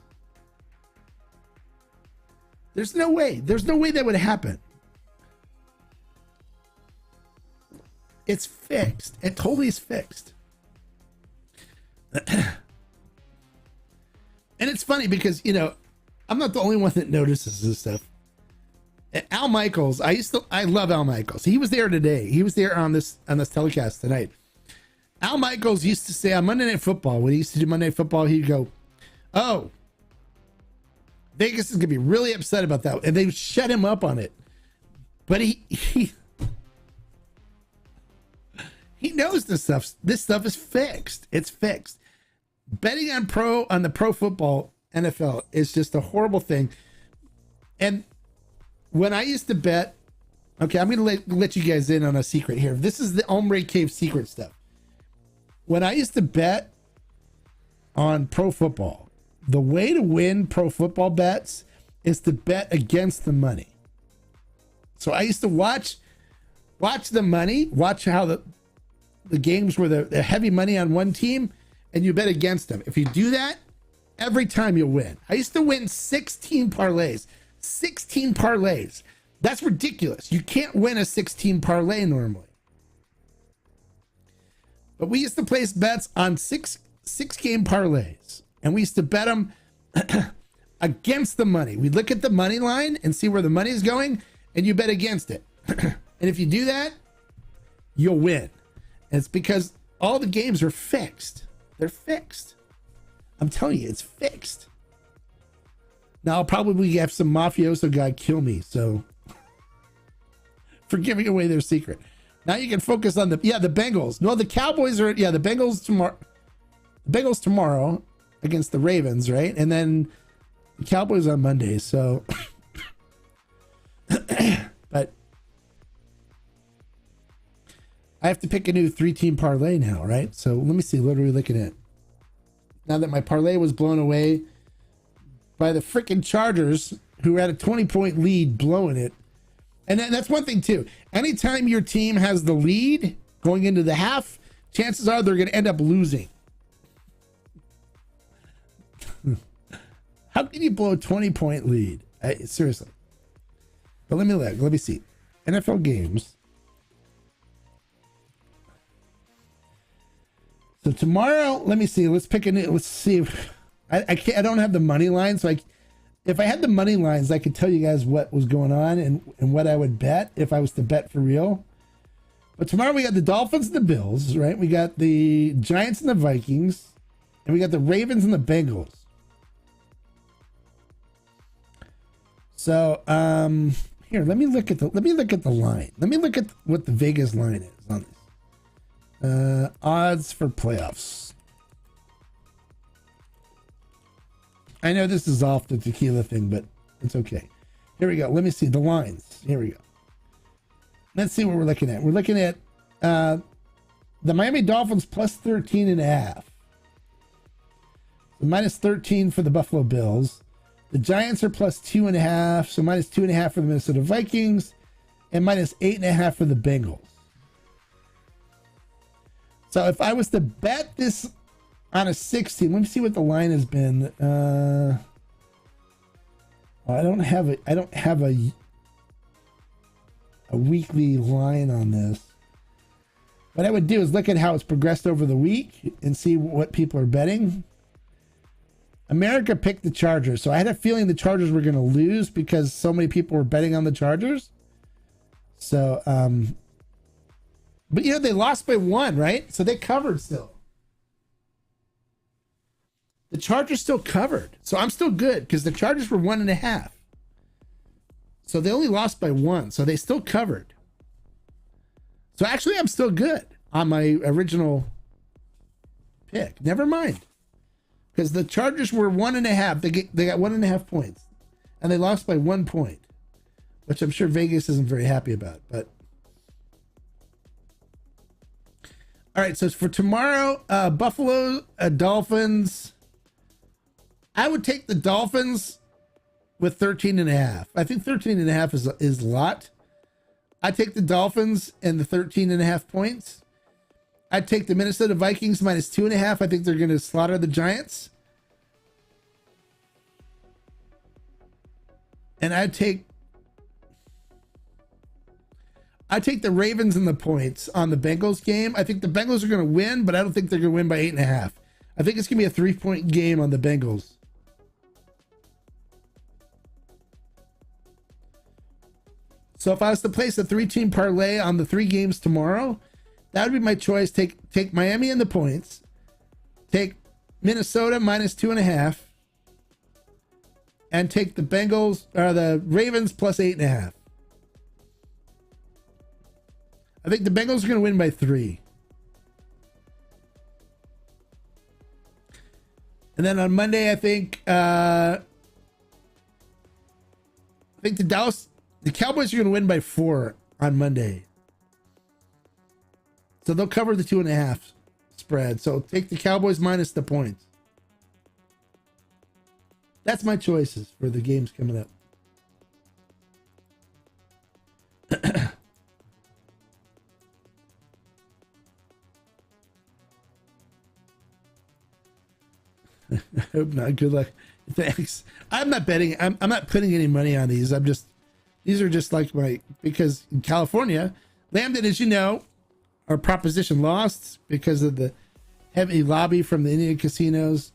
Speaker 1: There's no way that would happen. It's fixed. It totally is fixed. And it's funny because, you know, I'm not the only one that notices this stuff. Al Michaels, I love Al Michaels. He was there today. He was there on this telecast tonight. Al Michaels used to say on Monday Night Football, when he used to do Monday Night Football, he'd go, "Oh, Vegas is gonna be really upset about that," and they would shut him up on it. But he knows this stuff. This stuff is fixed. It's fixed. Betting on the pro football NFL is just a horrible thing. And when I used to bet, okay, I'm going to let you guys in on a secret here. This is the Hombre Cave secret stuff. When I used to bet on pro football, the way to win pro football bets is to bet against the money. So I used to watch the money, watch how the games were the heavy money on one team, and you bet against them. If you do that, every time you'll win. I used to win 16 parlays. 16 parlays. That's ridiculous. You can't win a 16 parlay normally. But we used to place bets on six game parlays, and we used to bet them against the money. We'd look at the money line and see where the money is going, and you bet against it. And if you do that, you'll win. And it's because all the games are fixed. They're fixed. I'm telling you, it's fixed. Now I'll probably have some mafioso guy kill me, so for giving away their secret. Now you can focus on the Bengals. No, the Cowboys are the Bengals tomorrow. The Bengals tomorrow against the Ravens, right? And then the Cowboys on Monday. So, but I have to pick a new 3-team parlay now, right? So let me see. What are we looking at? Now that my parlay was blown away by the freaking Chargers, who had a 20-point lead, blowing it. And that's one thing too. Anytime your team has the lead going into the half, chances are they're going to end up losing. How can you blow a 20-point lead? Seriously. But let me look. Let me see. NFL games. So tomorrow, let me see. Let's pick a new. Let's see. I can't. I don't have the money line, so if I had the money lines, I could tell you guys what was going on and what I would bet if I was to bet for real. But tomorrow we got the Dolphins and the Bills, right? We got the Giants and the Vikings, and we got the Ravens and the Bengals. So here, let me look at the line. Let me look at what the Vegas line is on this. Odds for playoffs. I know this is off the tequila thing, but it's okay. Here we go. Let me see the lines. Here we go. Let's see what we're looking at. We're looking at the Miami Dolphins plus 13.5. So minus 13 for the Buffalo Bills. The Giants are plus 2.5. So minus 2.5 for the Minnesota Vikings. And minus 8.5 for the Bengals. So if I was to bet this on a 16, let me see what the line has been. I don't have a weekly line on this. what I would do is look at how it's progressed over the week and see what people are betting. America picked the Chargers, so I had a feeling the Chargers were going to lose because so many people were betting on the Chargers. So, but you know, they lost by 1, right? So they covered still. The Chargers still covered. So I'm still good because the Chargers were 1.5. So they only lost by 1. So they still covered. So actually, I'm still good on my original pick. Never mind. Because the Chargers were 1.5. They got 1.5 points. And they lost by 1 point. Which I'm sure Vegas isn't very happy about. But all right, so for tomorrow, Buffalo, Dolphins. I would take the Dolphins with 13.5. I think 13.5 is a lot. I'd take the Dolphins and the 13.5 points. I'd take the Minnesota Vikings minus 2.5. I think they're going to slaughter the Giants. And I'd take the Ravens and the points on the Bengals game. I think the Bengals are going to win, but I don't think they're going to win by 8.5. I think it's going to be a 3-point game on the Bengals. So if I was to place a 3-team parlay on the 3 games tomorrow, that would be my choice. Take Miami and the points. Take Minnesota minus 2.5. And take the Bengals or the Ravens plus 8.5. I think the Bengals are going to win by 3. And then on Monday, I think the Cowboys are going to win by 4 on Monday. So they'll cover the 2.5 spread. So take the Cowboys minus the points. That's my choices for the games coming up. I hope not. Good luck. Thanks. I'm not betting. I'm not putting any money on these. These are just like because in California, Lambda, as you know, our proposition lost because of the heavy lobby from the Indian casinos.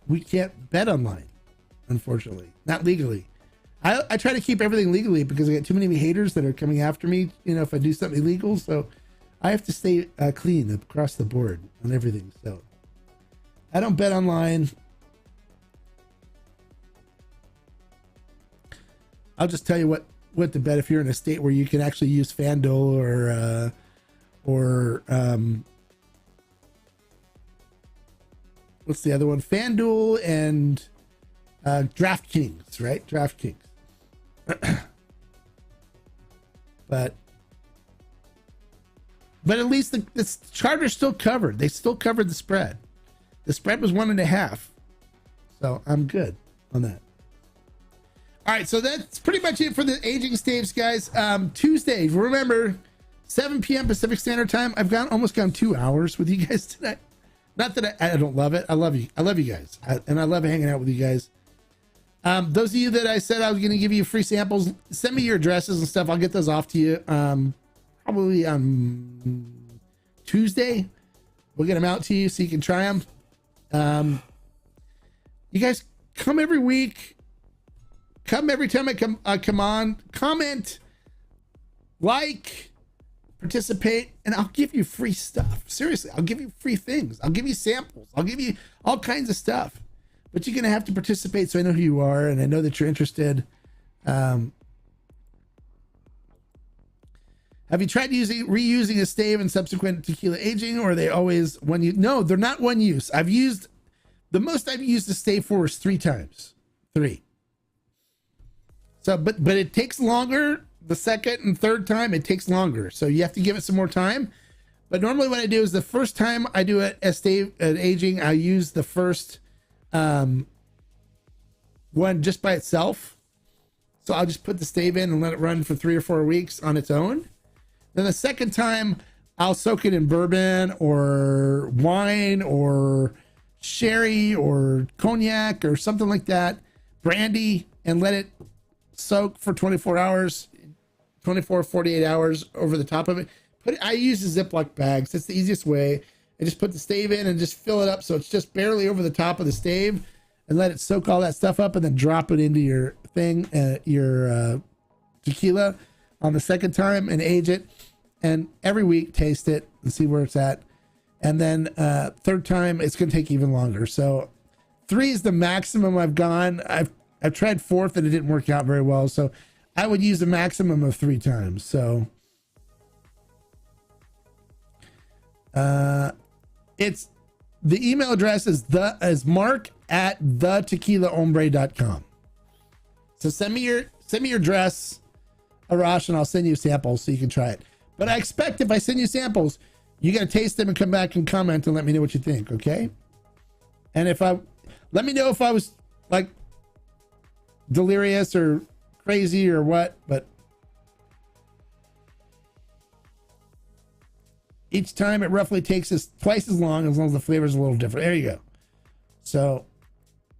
Speaker 1: We can't bet online, unfortunately, not legally. I try to keep everything legally because I got too many haters that are coming after me, if I do something illegal. So I have to stay clean across the board on everything. So I don't bet online. I'll just tell you what to bet if you're in a state where you can actually use FanDuel or what's the other one? FanDuel and DraftKings, right? DraftKings. But at least the Chargers still covered. They still covered the spread. The spread was 1.5. So I'm good on that. All right, so that's pretty much it for the aging Staves, guys. Tuesday, remember, 7 p.m. Pacific Standard Time. I've almost gone 2 hours with you guys tonight. Not that I don't love it. I love you. I love you guys. And I love hanging out with you guys. Those of you that I said I was going to give you free samples, send me your addresses and stuff. I'll get those off to you probably on Tuesday. We'll get them out to you so you can try them. You guys come every week. Come every time I come on. Comment, like, participate, and I'll give you free stuff. Seriously, I'll give you free things. I'll give you samples. I'll give you all kinds of stuff. But you're going to have to participate so I know who you are and I know that you're interested. Have you tried reusing a stave and subsequent tequila aging, or are they always one use? No, they're not one use. The most I've used a stave for is 3 times. 3. So, but it takes longer. The second and third time, it takes longer. So you have to give it some more time. But normally what I do is the first time I do it as stave aging, I use the first one just by itself. So I'll just put the stave in and let it run for 3 or 4 weeks on its own. Then the second time, I'll soak it in bourbon or wine or sherry or cognac or something like that, brandy, and let it soak for 24 hours, 24, 48 hours over the top of it. I use the Ziploc bags. That's the easiest way. I just put the stave in and just fill it up so it's just barely over the top of the stave, and let it soak all that stuff up, and then drop it into your thing, your tequila on the second time, and age it. And every week taste it and see where it's at. And then third time, it's going to take even longer. So 3 is the maximum I've gone. I've tried 4th and it didn't work out very well. So I would use a maximum of 3 times. So it's the email address is mark@thetequilahombre.com. So send me your address, Arash, and I'll send you samples so you can try it. But I expect if I send you samples, you got to taste them and come back and comment and let me know what you think, okay? And let me know if I was like delirious or crazy or what, but each time it roughly takes us twice as long as the flavor's a little different. There you go. So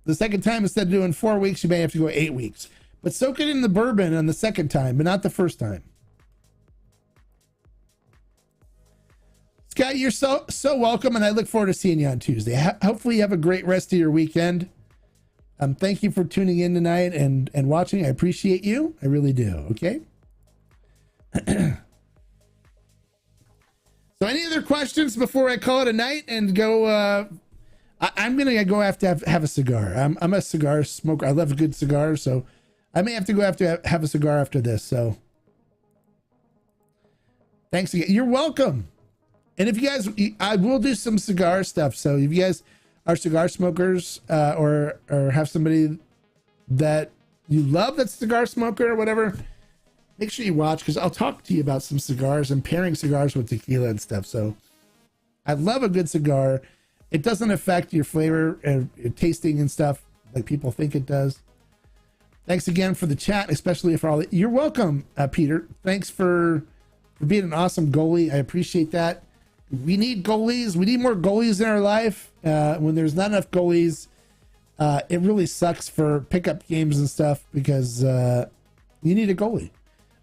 Speaker 1: the second time, instead of doing 4 weeks, you may have to go 8 weeks. But soak it in the bourbon on the second time, but not the first time. Scott, you're so welcome, and I look forward to seeing you on Tuesday. Hopefully you have a great rest of your weekend. Thank you for tuning in tonight and watching. I appreciate you. I really do, okay? So any other questions before I call it a night and go? I'm going to go have to have a cigar. I'm a cigar smoker. I love a good cigar, so I may have to go have a cigar after this. So thanks again. You're welcome. And if you guys, I will do some cigar stuff. So if you guys are cigar smokers or have somebody that you love that's a cigar smoker or whatever, make sure you watch, because I'll talk to you about some cigars and pairing cigars with tequila and stuff. So I love a good cigar. It doesn't affect your flavor and tasting and stuff like people think it does. Thanks again for the chat, especially for all that. You're welcome, Peter. Thanks for being an awesome goalie. I appreciate that. We need goalies. We need more goalies in our life. When there's not enough goalies, it really sucks for pickup games and stuff, because you need a goalie.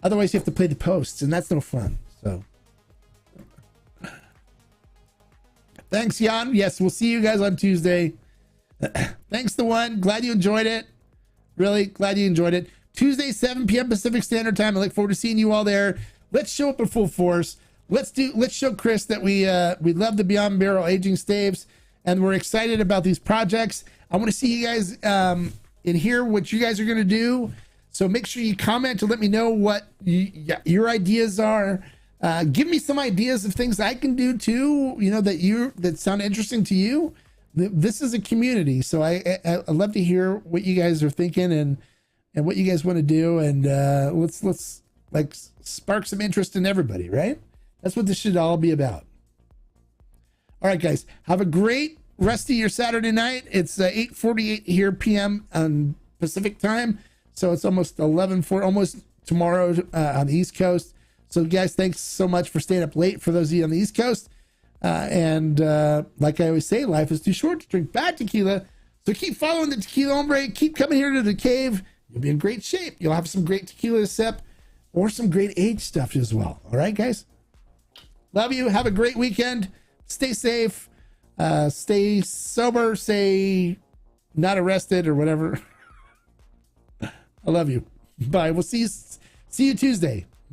Speaker 1: Otherwise, you have to play the posts, and that's no fun. So, thanks, Jan. Yes, we'll see you guys on Tuesday. Thanks, the one. Glad you enjoyed it. Really glad you enjoyed it. Tuesday, 7 p.m. Pacific Standard Time. I look forward to seeing you all there. Let's show up in full force. Let's show Chris that we love the Beyond Barrel aging staves, and we're excited about these projects. I want to see you guys and hear what you guys are going to do. So make sure you comment to let me know what your ideas are. Give me some ideas of things I can do too, that sound interesting to you. This is a community, so I love to hear what you guys are thinking and what you guys want to do, and let's like spark some interest in everybody, right? That's what this should all be about. All right, guys, have a great rest of your Saturday night. It's 8:48 here p.m. on Pacific time, so it's almost 11:04, almost tomorrow on the East Coast. So, guys, thanks so much for staying up late for those of you on the East Coast. And like I always say, life is too short to drink bad tequila. So keep following the Tequila Hombre. Keep coming here to the cave. You'll be in great shape. You'll have some great tequila to sip or some great age stuff as well. All right, guys? Love you. Have a great weekend. Stay safe. Stay sober. Stay not arrested or whatever. I love you. Bye. We'll see you Tuesday.